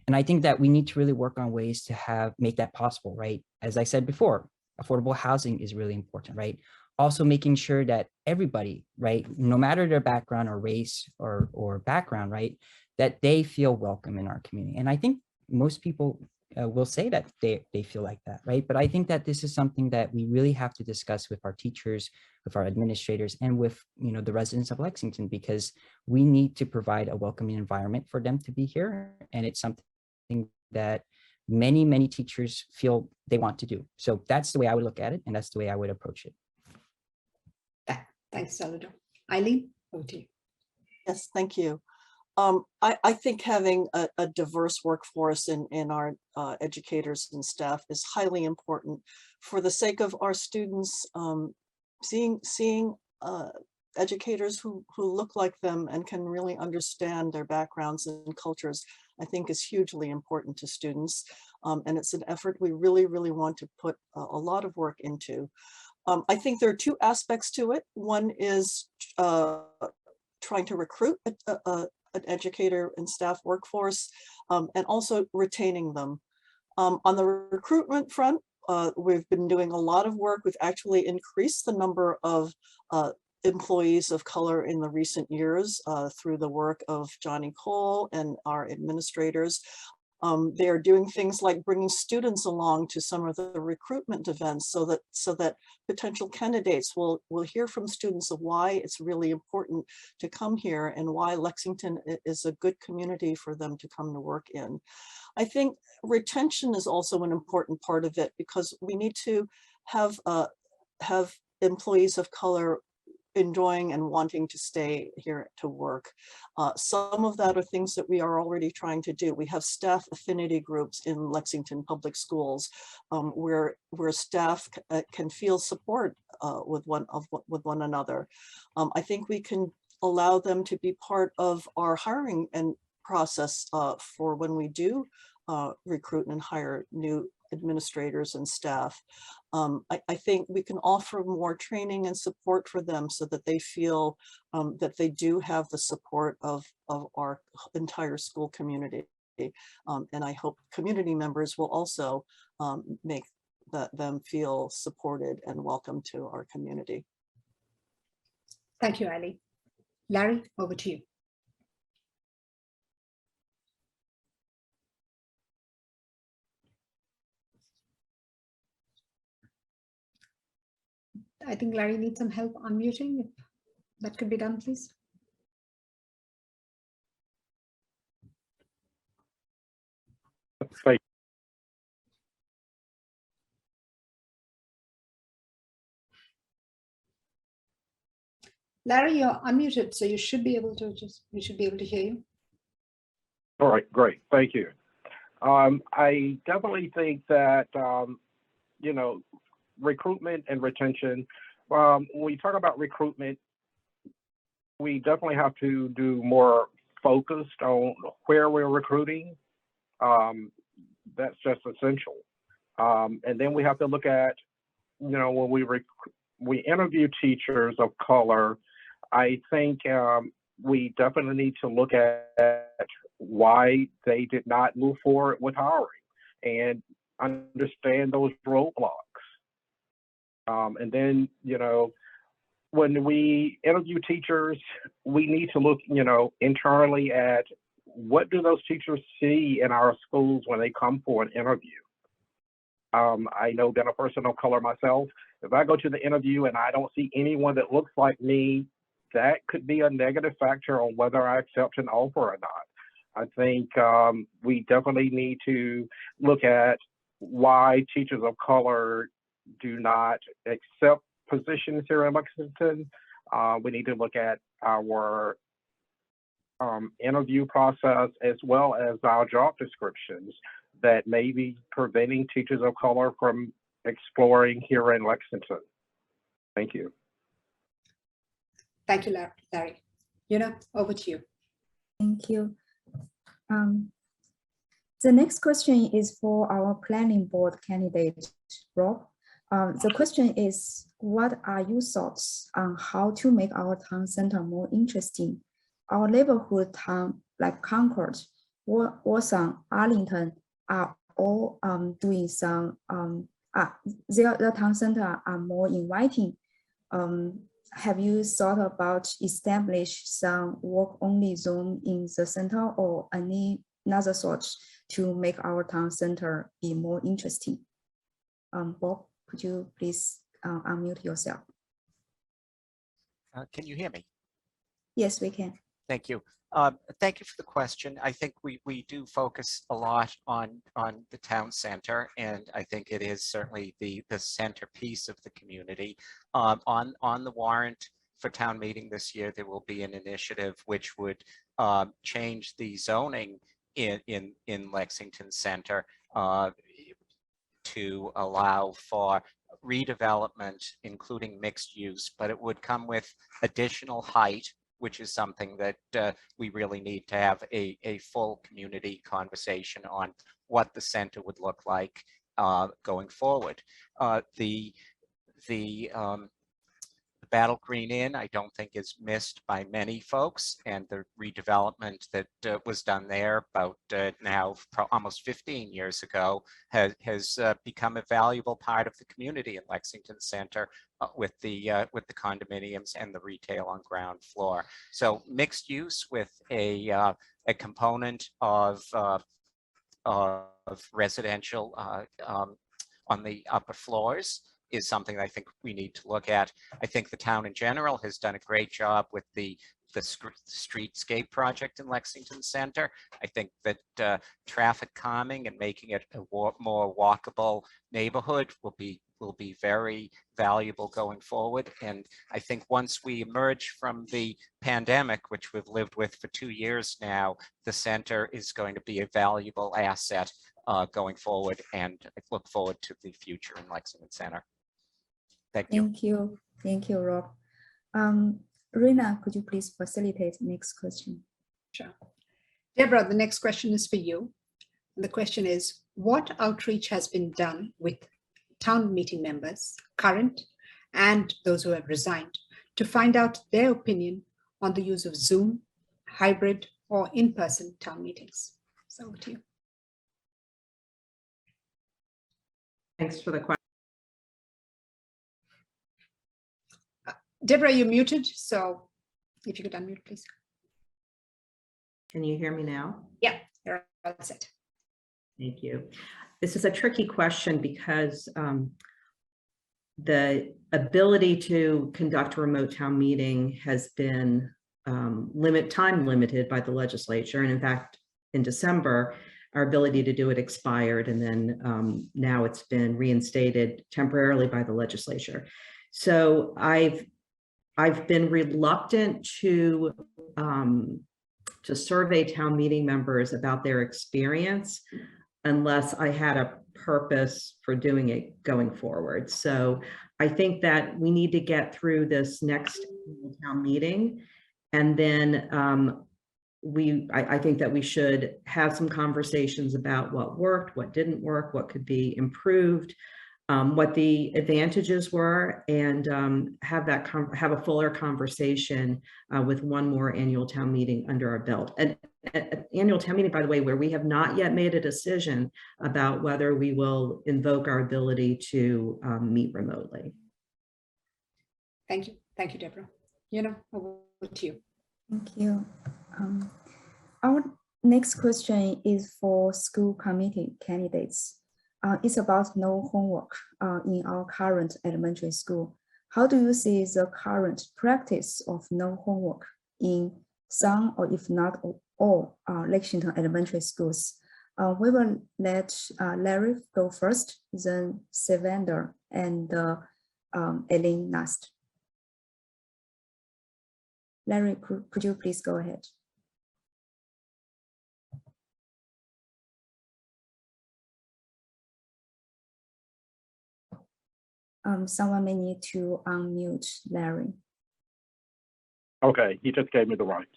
Speaker 7: And I think that we need to really work on ways to make that possible, right? As I said before, affordable housing is really important, right? Also making sure that everybody, right, no matter their background or race or background, right, that they feel welcome in our community. And I think most people will say that they feel like that, right? But I think that this is something that we really have to discuss with our teachers, with our administrators, and with the residents of Lexington, because we need to provide a welcoming environment for them to be here. And it's something that many, many teachers feel they want to do. So that's the way I would look at it, and that's the way I would approach it.
Speaker 4: Thanks, Salvador. Eileen, over to you.
Speaker 5: Yes, thank you. I think having a diverse workforce in our educators and staff is highly important for the sake of our students. Seeing educators who look like them and can really understand their backgrounds and cultures, I think is hugely important to students. And it's an effort we really, really want to put a lot of work into. I think there are two aspects to it. One is trying to recruit an educator and staff workforce, and also retaining them. On the recruitment front, we've been doing a lot of work. We've actually increased the number of employees of color in the recent years through the work of Johnny Cole and our administrators. They are doing things like bringing students along to some of the recruitment events so that potential candidates will hear from students of why it's really important to come here and why Lexington is a good community for them to come to work in. I think retention is also an important part of it, because we need to have employees of color enjoying and wanting to stay here to work. Some of that are things that we are already trying to do. We have staff affinity groups in Lexington Public Schools where staff can feel support with one another. I think we can allow them to be part of our hiring and process for when we do recruit and hire new administrators and staff. I think we can offer more training and support for them so that they feel that they do have the support of our entire school community. And I hope community members will also make them feel supported and welcome to our community.
Speaker 4: Thank you, Ali. Larry, over to you. I think Larry needs some help unmuting. If that could be done, please.
Speaker 6: Thank
Speaker 4: Larry, you're unmuted, so you should be able to we should be able to hear you.
Speaker 6: All right, great, thank you. I definitely think that, you know, recruitment and retention, when we talk about recruitment, we definitely have to do more focused on where we're recruiting. That's just essential. And then we have to look at, you know, when we interview teachers of color, I think we definitely need to look at why they did not move forward with hiring and understand those roadblocks. And then, you know, when we interview teachers, we need to look, you know, internally at what do those teachers see in our schools when they come for an interview. I know being a person of color myself, if I go to the interview and I don't see anyone that looks like me, that could be a negative factor on whether I accept an offer or not. I think we definitely need to look at why teachers of color do not accept positions here in Lexington. We need to look at our interview process as well as our job descriptions that may be preventing teachers of color from exploring here in Lexington. Thank you.
Speaker 4: Thank you, Larry. Yuna, over to you.
Speaker 12: Thank you. The next question is for our planning board candidate, Rob. The question is, what are your thoughts on how to make our town center more interesting? Our neighborhood town like Concord, Waltham, Arlington are all doing some, the town center are more inviting. Have you thought about establish some work-only zone in the center or any other sorts to make our town center be more interesting? Bob, could you please unmute yourself?
Speaker 10: Can you hear me?
Speaker 12: Yes, we can.
Speaker 10: Thank you. Thank you for the question. I think we do focus a lot on the town center, and I think it is certainly the centerpiece of the community. On the warrant for town meeting this year, there will be an initiative which would change the zoning in Lexington Center to allow for redevelopment, including mixed use, but it would come with additional height, which is something that we really need to have a full community conversation on what the center would look like going forward. The The Battle Green Inn, I don't think is missed by many folks, and the redevelopment that was done there about now almost 15 years ago has become a valuable part of the community in Lexington Center with the condominiums and the retail on ground floor. So mixed use with a component of residential on the upper floors is something I think we need to look at. I think the town in general has done a great job with the streetscape project in Lexington Center. I think that traffic calming and making it a more walkable neighborhood will be very valuable going forward. And I think once we emerge from the pandemic, which we've lived with for 2 years now, the center is going to be a valuable asset going forward. And I look forward to the future in Lexington Center. Thank you.
Speaker 12: Thank you. Thank you, Rob. Rena, could you please facilitate next question?
Speaker 4: Sure. Deborah, the next question is for you. The question is, what outreach has been done with town meeting members, current and those who have resigned, to find out their opinion on the use of Zoom, hybrid, or in-person town meetings? So over to you.
Speaker 11: Thanks for the question.
Speaker 4: Deborah, you're muted, so if you could unmute, please.
Speaker 11: Can you hear me now?
Speaker 4: Yeah, you're all set.
Speaker 11: Thank you. This is a tricky question because the ability to conduct a remote town meeting has been time limited by the legislature. And in fact, in December, our ability to do it expired, and then now it's been reinstated temporarily by the legislature. So I've been reluctant to survey town meeting members about their experience unless I had a purpose for doing it going forward. So I think that we need to get through this next town meeting, and then I think that we should have some conversations about what worked, what didn't work, what could be improved, what the advantages were, and have a fuller conversation with one more annual town meeting under our belt. An annual town meeting, by the way, where we have not yet made a decision about whether we will invoke our ability to meet remotely.
Speaker 4: Thank you, Deborah. Over to you.
Speaker 12: Thank you. Our next question is for school committee candidates. It's about no homework in our current elementary school. How do you see the current practice of no homework in some, or if not all, Lexington elementary schools? We will let Larry go first, then Salvador and Elaine last. Larry, could you please go ahead? Someone may need to unmute Larry.
Speaker 6: Okay, he just gave me the rights.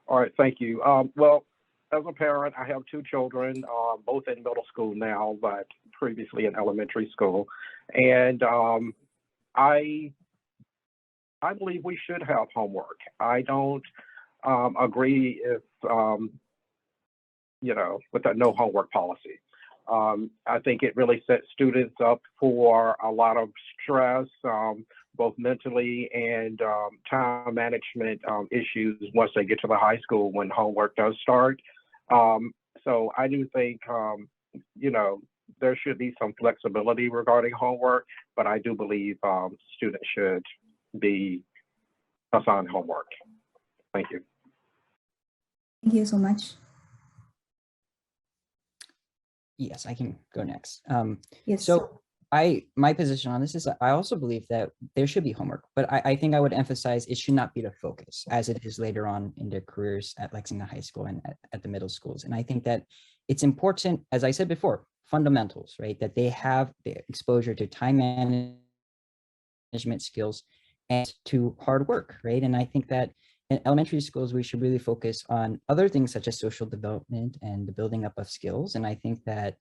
Speaker 6: All right, thank you. Well, as a parent, I have 2 children, both in middle school now, but previously in elementary school. And I believe we should have homework. I don't agree if, with the no homework policy. I think it really sets students up for a lot of stress, both mentally and time management issues once they get to the high school when homework does start. So I do think, there should be some flexibility regarding homework, but I do believe students should be assigned homework. Thank you.
Speaker 12: Thank you so much.
Speaker 7: Yes, I can go next.
Speaker 12: Yes.
Speaker 7: So my position on this is I also believe that there should be homework, but I think I would emphasize it should not be the focus as it is later on in their careers at Lexington High School and at the middle schools. And I think that it's important, as I said before, fundamentals, right? That they have the exposure to time management skills and to hard work, right? And I think that in elementary schools, we should really focus on other things such as social development and the building up of skills. And I think that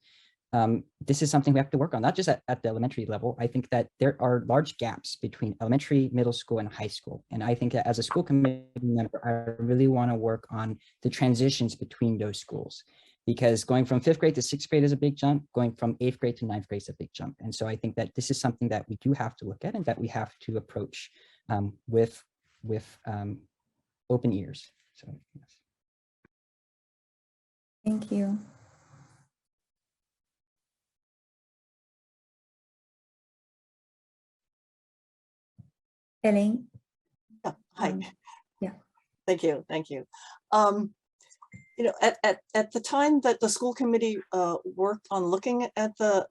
Speaker 7: this is something we have to work on, not just at the elementary level. I think that there are large gaps between elementary, middle school, and high school. And I think that as a school committee member, I really want to work on the transitions between those schools, because going from 5th grade to 6th grade is a big jump, going from 8th grade to 9th grade is a big jump. And so I think that this is something that we do have to look at and that we have to approach with open ears. So, yes.
Speaker 12: Thank you. Elaine?
Speaker 5: Yeah, hi.
Speaker 12: Yeah.
Speaker 5: Thank you. Thank you. You know, at the time that the school committee worked on looking at the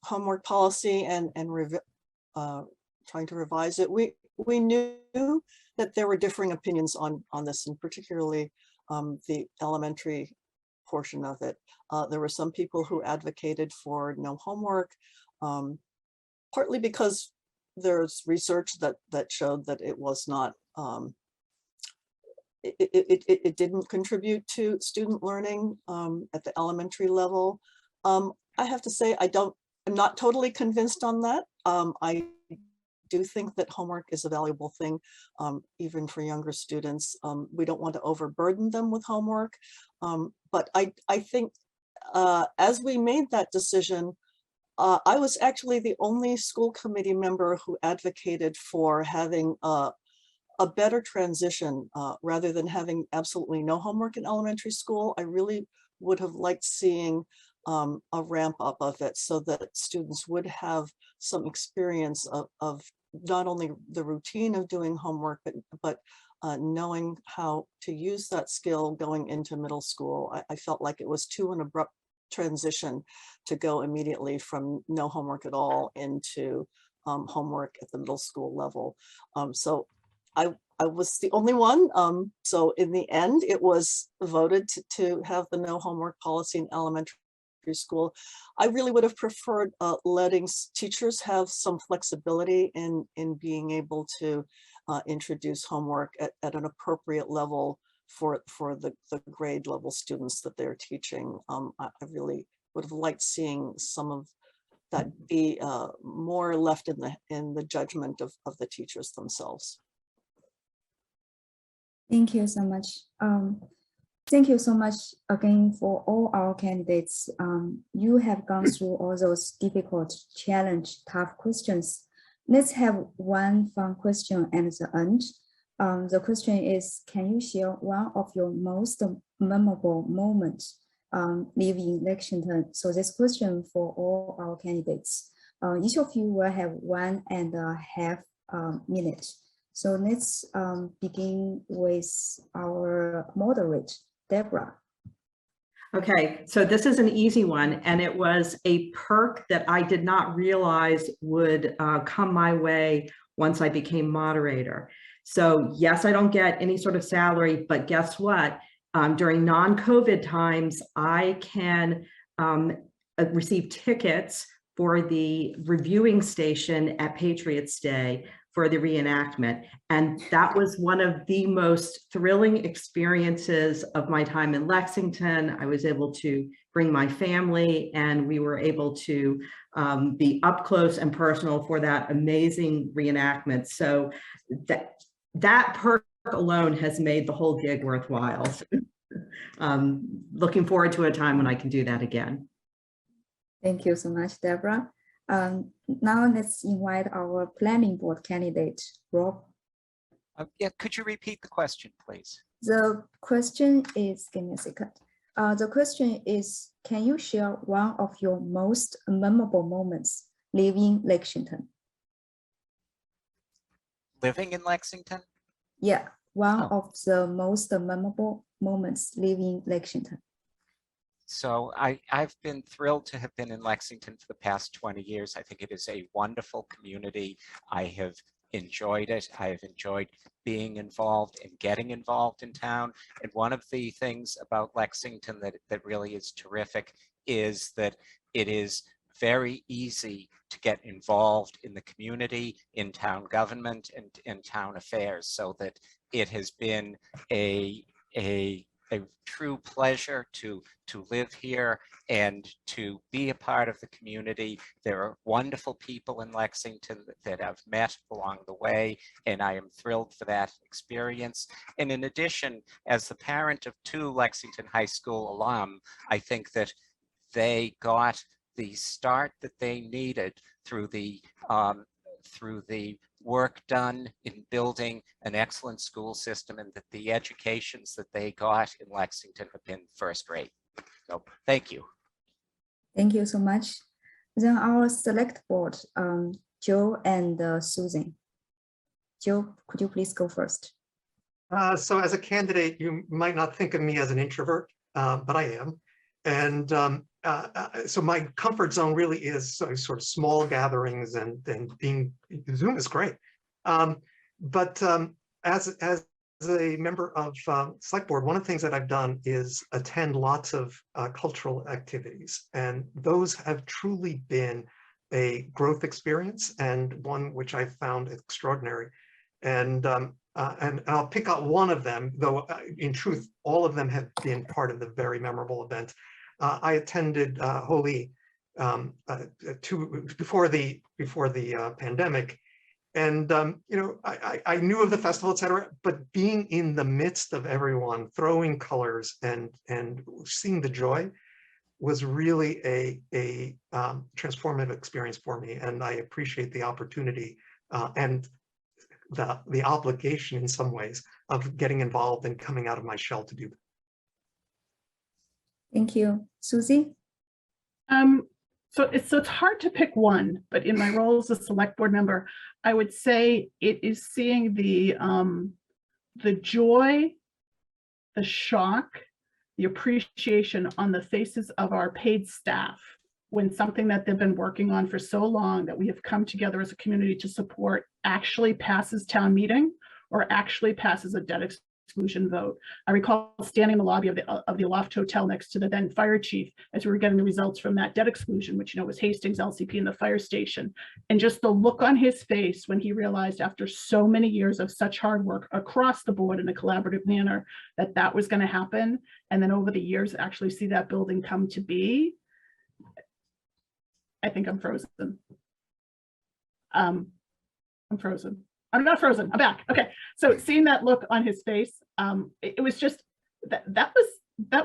Speaker 5: homework policy and trying to revise it, we knew that there were differing opinions on this, and particularly the elementary portion of it. There were some people who advocated for no homework, partly because there's research that showed that it was not, it didn't contribute to student learning at the elementary level. I have to say, I'm not totally convinced on that. I do think that homework is a valuable thing, even for younger students. We don't want to overburden them with homework. But I think as we made that decision, I was actually the only school committee member who advocated for having a better transition rather than having absolutely no homework in elementary school. I really would have liked seeing a ramp up of it so that students would have some experience of not only the routine of doing homework, but knowing how to use that skill going into middle school. I felt like it was too an abrupt transition to go immediately from no homework at all into homework at the middle school level. So I was the only one. So in the end, it was voted to have the no homework policy in elementary school. I really would have preferred letting teachers have some flexibility in being able to introduce homework at an appropriate level for the grade level students that they're teaching. I really would have liked seeing some of that be more left in the judgment of the teachers themselves.
Speaker 12: Thank you so much. Thank you so much again for all our candidates. You have gone through all those difficult, challenge, tough questions. Let's have one fun question at the end. The question is, can you share one of your most memorable moments living in Lexington? So this question for all our candidates. Each of you will have 1.5 minutes. So let's begin with our moderator, Deborah.
Speaker 11: Okay, so this is an easy one, and it was a perk that I did not realize would come my way once I became moderator. So yes, I don't get any sort of salary, but guess what? During non-COVID times, I can receive tickets for the reviewing station at Patriots Day for the reenactment. And that was one of the most thrilling experiences of my time in Lexington. I was able to bring my family, and we were able to be up close and personal for that amazing reenactment. So that perk alone has made the whole gig worthwhile. Looking forward to a time when I can do that again.
Speaker 12: Thank you so much, Deborah. Now let's invite our planning board candidate, Rob.
Speaker 10: Yeah, could you repeat the question, please?
Speaker 12: The question is, give me a second. The question is, can you share one of your most memorable moments living Lexington?
Speaker 10: Living in Lexington?
Speaker 12: Yeah, one of the most memorable moments living Lexington.
Speaker 10: So I've been thrilled to have been in Lexington for the past 20 years. I think it is a wonderful community. I have enjoyed it. I have enjoyed being involved and getting involved in town. And one of the things about Lexington that really is terrific is that it is very easy to get involved in the community, in town government, and in town affairs, so that it has been a a true pleasure to live here and to be a part of the community. There are wonderful people in Lexington that I've met along the way, and I am thrilled for that experience. And in addition, as the parent of 2 Lexington High School alum, I think that they got the start that they needed through the work done in building an excellent school system, and that the educations that they got in Lexington have been first rate. So thank you.
Speaker 12: Thank you so much. Then our select board, Joe and Susan. Joe, could you please go first?
Speaker 8: So as a candidate, you might not think of me as an introvert, but I am. And so my comfort zone really is sort of small gatherings, and being Zoom is great. But as a member of select board, one of the things that I've done is attend lots of cultural activities, and those have truly been a growth experience, and one which I found extraordinary. And I'll pick out one of them, though in truth, all of them have been part of the very memorable event. I attended Holi before the pandemic, and you know, I knew of the festival, etc. But being in the midst of everyone throwing colors and seeing the joy was really a transformative experience for me, and I appreciate the opportunity and the obligation in some ways of getting involved and coming out of my shell to do that.
Speaker 12: Thank you. Susie?
Speaker 9: So it's hard to pick one, but in my role as a select board member, I would say it is seeing the joy, the shock, the appreciation on the faces of our paid staff when something that they've been working on for so long that we have come together as a community to support actually passes town meeting or actually passes a debt exclusion vote. I recall standing in the lobby of the Aloft Hotel next to the then fire chief as we were getting the results from that debt exclusion, which, you know, was Hastings, LCP, and the fire station. And just the look on his face when he realized after so many years of such hard work across the board in a collaborative manner that that was going to happen. And then over the years, actually see that building come to be. I think I'm frozen. I'm frozen. I'm not frozen. I'm back. Okay. So seeing that look on his face, it was just that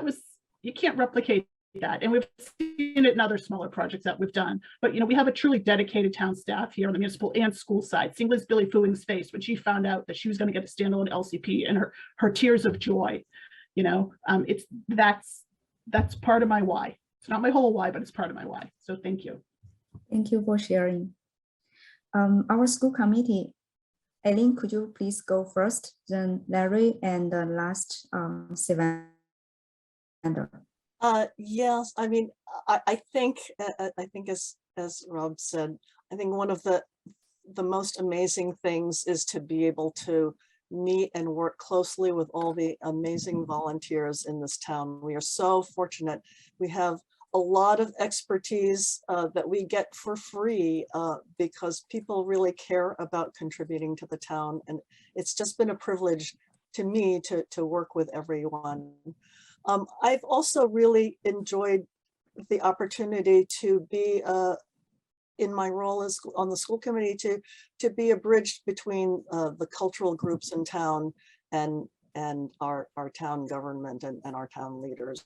Speaker 9: was you can't replicate that. And we've seen it in other smaller projects that we've done. But you know, we have a truly dedicated town staff here on the municipal and school side. Seeing Liz Billy Fooing's face when she found out that she was going to get a standalone LCP, and her tears of joy. You know, that's part of my why. It's not my whole why, but it's part of my why. So thank you.
Speaker 12: Thank you for sharing. Our school committee, Eileen, could you please go first, then Larry, and the last Savannah.
Speaker 5: Yes, I mean, I think as Rob said, I think one of the most amazing things is to be able to meet and work closely with all the amazing volunteers in this town. We are so fortunate. We have a lot of expertise that we get for free because people really care about contributing to the town. And it's just been a privilege to me to work with everyone. I've also really enjoyed the opportunity to be in my role as on the school committee to be a bridge between the cultural groups in town and our town government and our town leaders.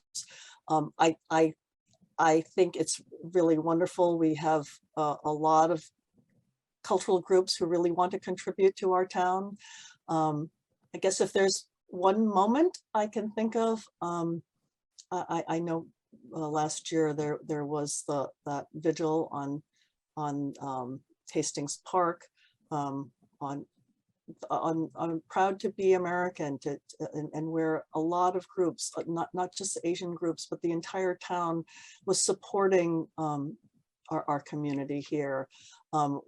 Speaker 5: I think it's really wonderful. We have a lot of cultural groups who really want to contribute to our town. I guess if there's one moment I can think of, I know last year there was that vigil on Hastings Park on Proud to be American, and where a lot of groups, not just Asian groups, but the entire town was supporting our community here.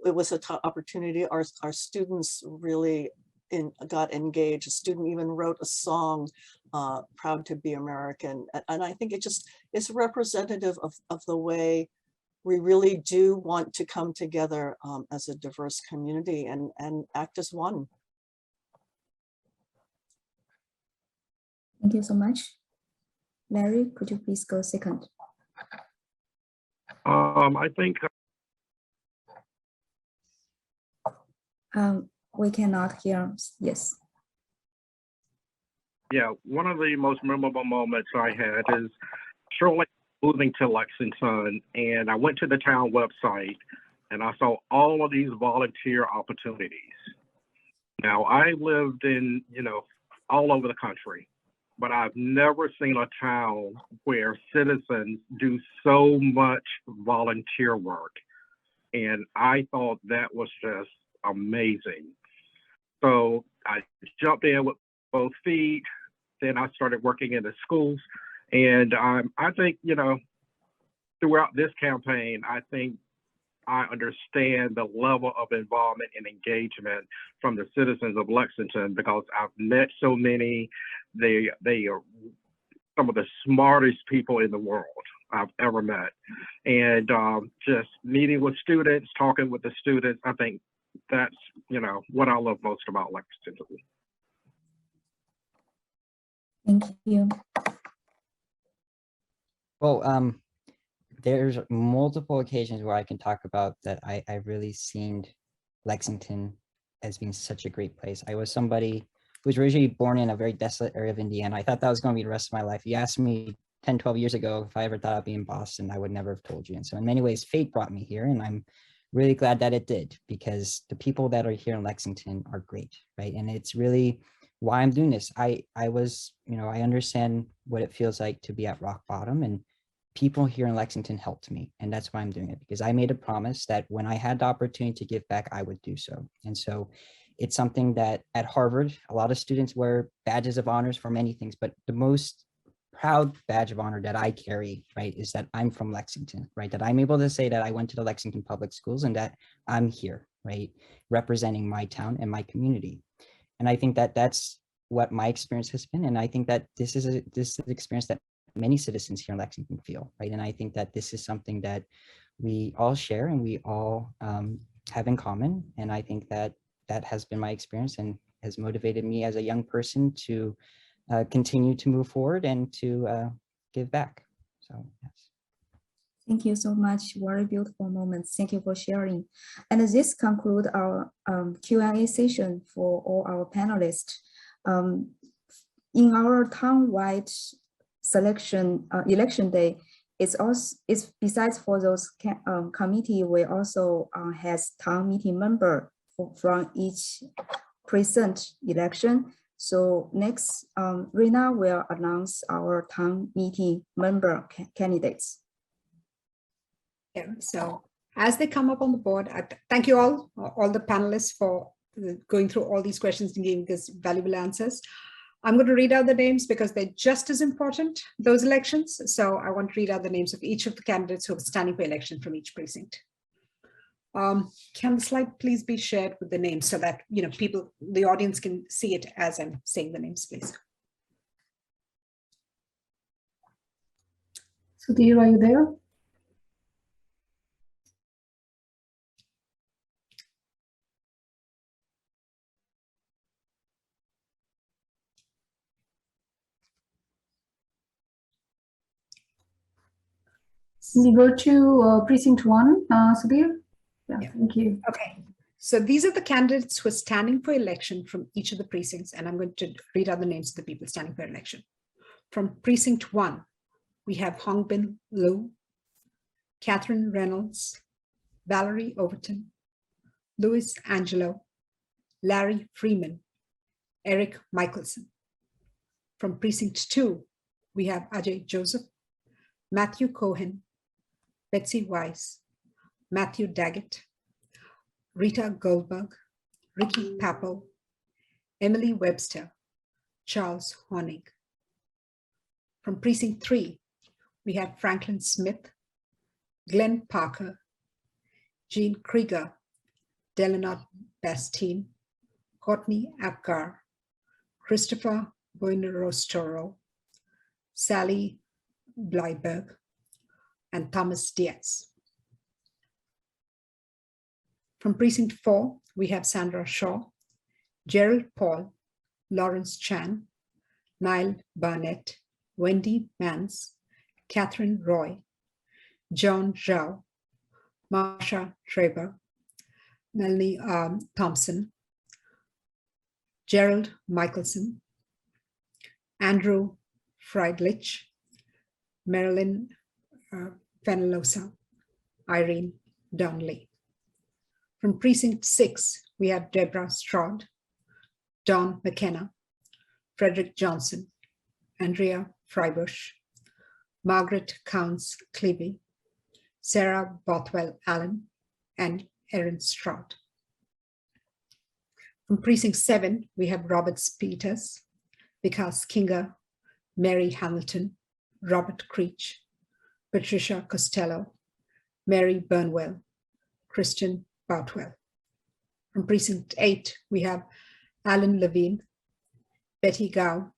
Speaker 5: It was an opportunity. Our students really got engaged. A student even wrote a song, Proud to be American. And I think it's representative of the way we really do want to come together as a diverse community and act as one.
Speaker 12: Thank you so much. Larry, could you please go second?
Speaker 6: I think
Speaker 12: We cannot hear. Yes.
Speaker 6: yeah, one of the most memorable moments I had is shortly moving to Lexington, and I went to the town website and I saw all of these volunteer opportunities. Now, I lived in, all over the country, but I've never seen a town where citizens do so much volunteer work. And I thought that was just amazing. So I jumped in with both feet. Then I started working in the schools. And I think, throughout this campaign, I think I understand the level of involvement and engagement from the citizens of Lexington, because I've met so many. They are some of the smartest people in the world I've ever met. And just meeting with students, talking with the students, I think that's, what I love most about Lexington.
Speaker 12: Thank you.
Speaker 7: Well, there's multiple occasions where I can talk about that I really seen Lexington as being such a great place. I was somebody who was originally born in a very desolate area of Indiana. I thought that was going to be the rest of my life. You asked me 10, 12 years ago if I ever thought I'd be in Boston, I would never have told you. And so in many ways, fate brought me here, and I'm really glad that it did, because the people that are here in Lexington are great, right? And it's really why I'm doing this. I was, I understand what it feels like to be at rock bottom, and people here in Lexington helped me. And that's why I'm doing it, because I made a promise that when I had the opportunity to give back, I would do so. And so it's something that at Harvard, a lot of students wear badges of honors for many things, but the most proud badge of honor that I carry, right, is that I'm from Lexington, right? That I'm able to say that I went to the Lexington Public Schools and that I'm here, right, representing my town and my community. And I think that that's what my experience has been. And I think that this is an experience that many citizens here in Lexington feel, right? And I think that this is something that we all share and we all have in common. And I think that that has been my experience and has motivated me as a young person to continue to move forward and to give back. So, yes.
Speaker 12: Thank you so much. Very beautiful moments. Thank you for sharing. And this concludes our Q&A session for all our panelists. In our town-wide selection election day, it's besides for those committee, we also has town meeting member from each precinct election. So next, Rina will announce our town meeting member candidates.
Speaker 4: Yeah, so as they come up on the board, thank you all the panelists for going through all these questions and giving us valuable answers. I'm going to read out the names because they're just as important, those elections. So I want to read out the names of each of the candidates who are standing for election from each precinct. Can the slide please be shared with the names so that people, the audience can see it as I'm saying the names, please.
Speaker 1: Sudhir, are you there? We go to precinct 1, Sudhir. Yeah, thank you.
Speaker 4: Okay, so these are the candidates who are standing for election from each of the precincts, and I'm going to read out the names of the people standing for election. From precinct 1, we have Hongbin Liu, Catherine Reynolds, Valerie Overton, Louis Angelo, Larry Freeman, Eric Michelson. From precinct 2, we have Ajay Joseph, Matthew Cohen, Betsy Weiss, Matthew Daggett, Rita Goldberg, Ricky Papel, Emily Webster, Charles Honig. From precinct 3, we have Franklin Smith, Glenn Parker, Jean Krieger, Delana Bastine, Courtney Apgar, Christopher Buenrostoro, Sally Bleiberg, and Thomas Diaz. From precinct 4, we have Sandra Shaw, Gerald Paul, Lawrence Chan, Niall Barnett, Wendy Mans, Catherine Roy, John Zhao, Marsha Traber, Melanie Thompson, Gerald Michelson, Andrew Friedlich, Marilyn Fenalosa, Irene Donnelly. From Precinct 6, we have Deborah Stroud, Don McKenna, Frederick Johnson, Andrea Freibush, Margaret Counts-Clevey, Sarah Bothwell Allen, and Erin Stroud. From Precinct 7, we have Robert Peters, Vikas Kinga, Mary Hamilton, Robert Creech, Patricia Costello, Mary Burnwell, Christian Boutwell. From Precinct 8, we have Alan Levine, Betty Gao,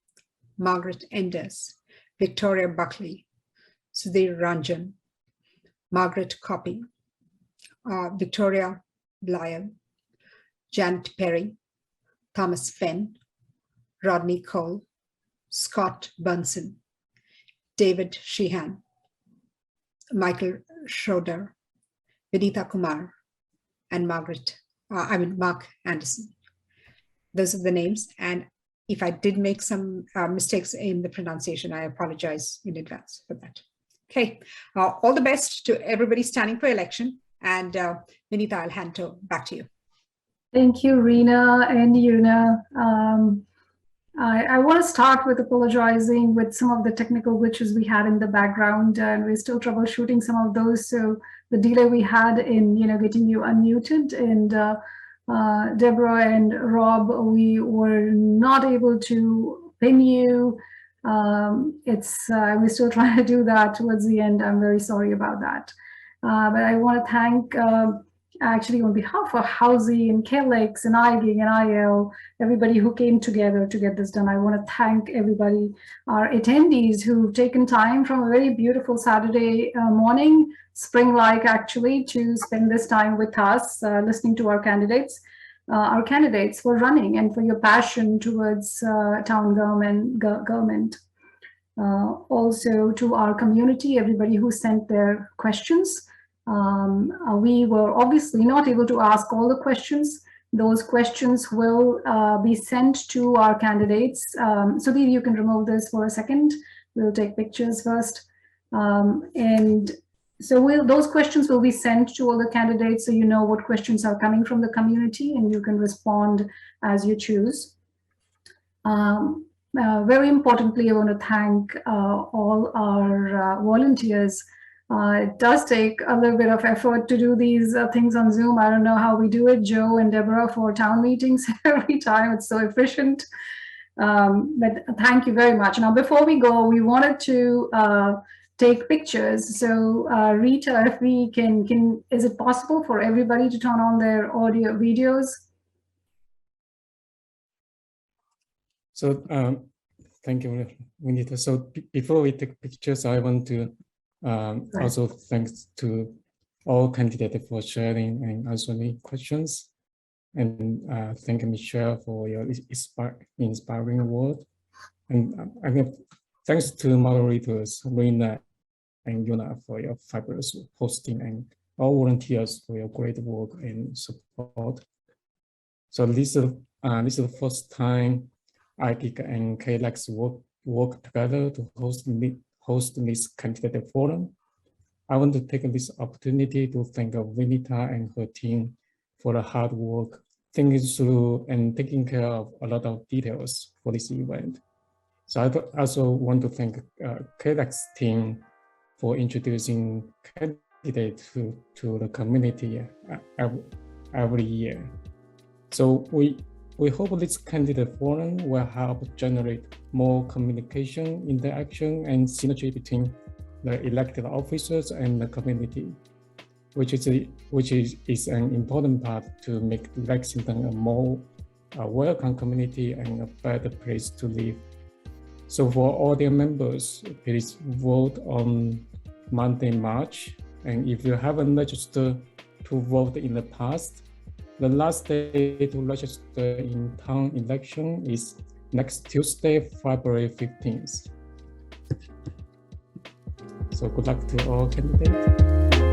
Speaker 4: Margaret Enders, Victoria Buckley, Sudhir Ranjan, Margaret Copy, Victoria Blyle, Janet Perry, Thomas Fenn, Rodney Cole, Scott Bunsen, David Sheehan, Michael Schroeder, Vidita Kumar, and Mark Anderson. Those are the names. And if I did make some mistakes in the pronunciation, I apologize in advance for that. Okay, all the best to everybody standing for election. And Vinita, I'll hand it back to you.
Speaker 1: Thank you, Rena and Yuna. I want to start with apologizing with some of the technical glitches we had in the background, and we're still troubleshooting some of those. So the delay we had in getting you unmuted, and Deborah and Rob, we were not able to pin you. We're still trying to do that towards the end. I'm very sorry about that. But I want to thank, actually on behalf of Housing and CALEX and IGIG and IL, everybody who came together to get this done. I want to thank everybody, our attendees who've taken time from a very beautiful Saturday morning, spring-like actually, to spend this time with us, listening to our candidates for running and for your passion towards town government. Also to our community, everybody who sent their questions. We were obviously not able to ask all the questions. Those questions will be sent to our candidates. So you can remove this for a second. We'll take pictures first. And so those questions will be sent to all the candidates, so you know what questions are coming from the community and you can respond as you choose. Very importantly, I want to thank all our volunteers. It does take a little bit of effort to do these things on Zoom. I don't know how we do it, Joe and Deborah, for town meetings every time. It's so efficient. But thank you very much. Now, before we go, we wanted to take pictures. So Rita, if we can, is it possible for everybody to turn on their audio videos?
Speaker 2: So thank you, Vinita. So before we take pictures, I want to also thanks to all candidates for sharing and answering questions. And thank you, Michelle, for your inspiring word. And thanks to moderators, Rena and Yuna, for your fabulous hosting, and all volunteers for your great work and support. So this is the first time IGIG and CALEX work together to host this candidate forum. I want to take this opportunity to thank Vinita and her team for the hard work, thinking through and taking care of a lot of details for this event. So I also want to thank CALEX team for introducing candidates to the community every year. So we hope this candidate forum will help generate more communication, interaction, and synergy between the elected officers and the community, which is an important part to make Lexington a more welcome community and a better place to live. So for all their members, please vote on Monday, March. And if you haven't registered to vote in the past, the last day to register in town election is next Tuesday, February 15th. So good luck to all candidates.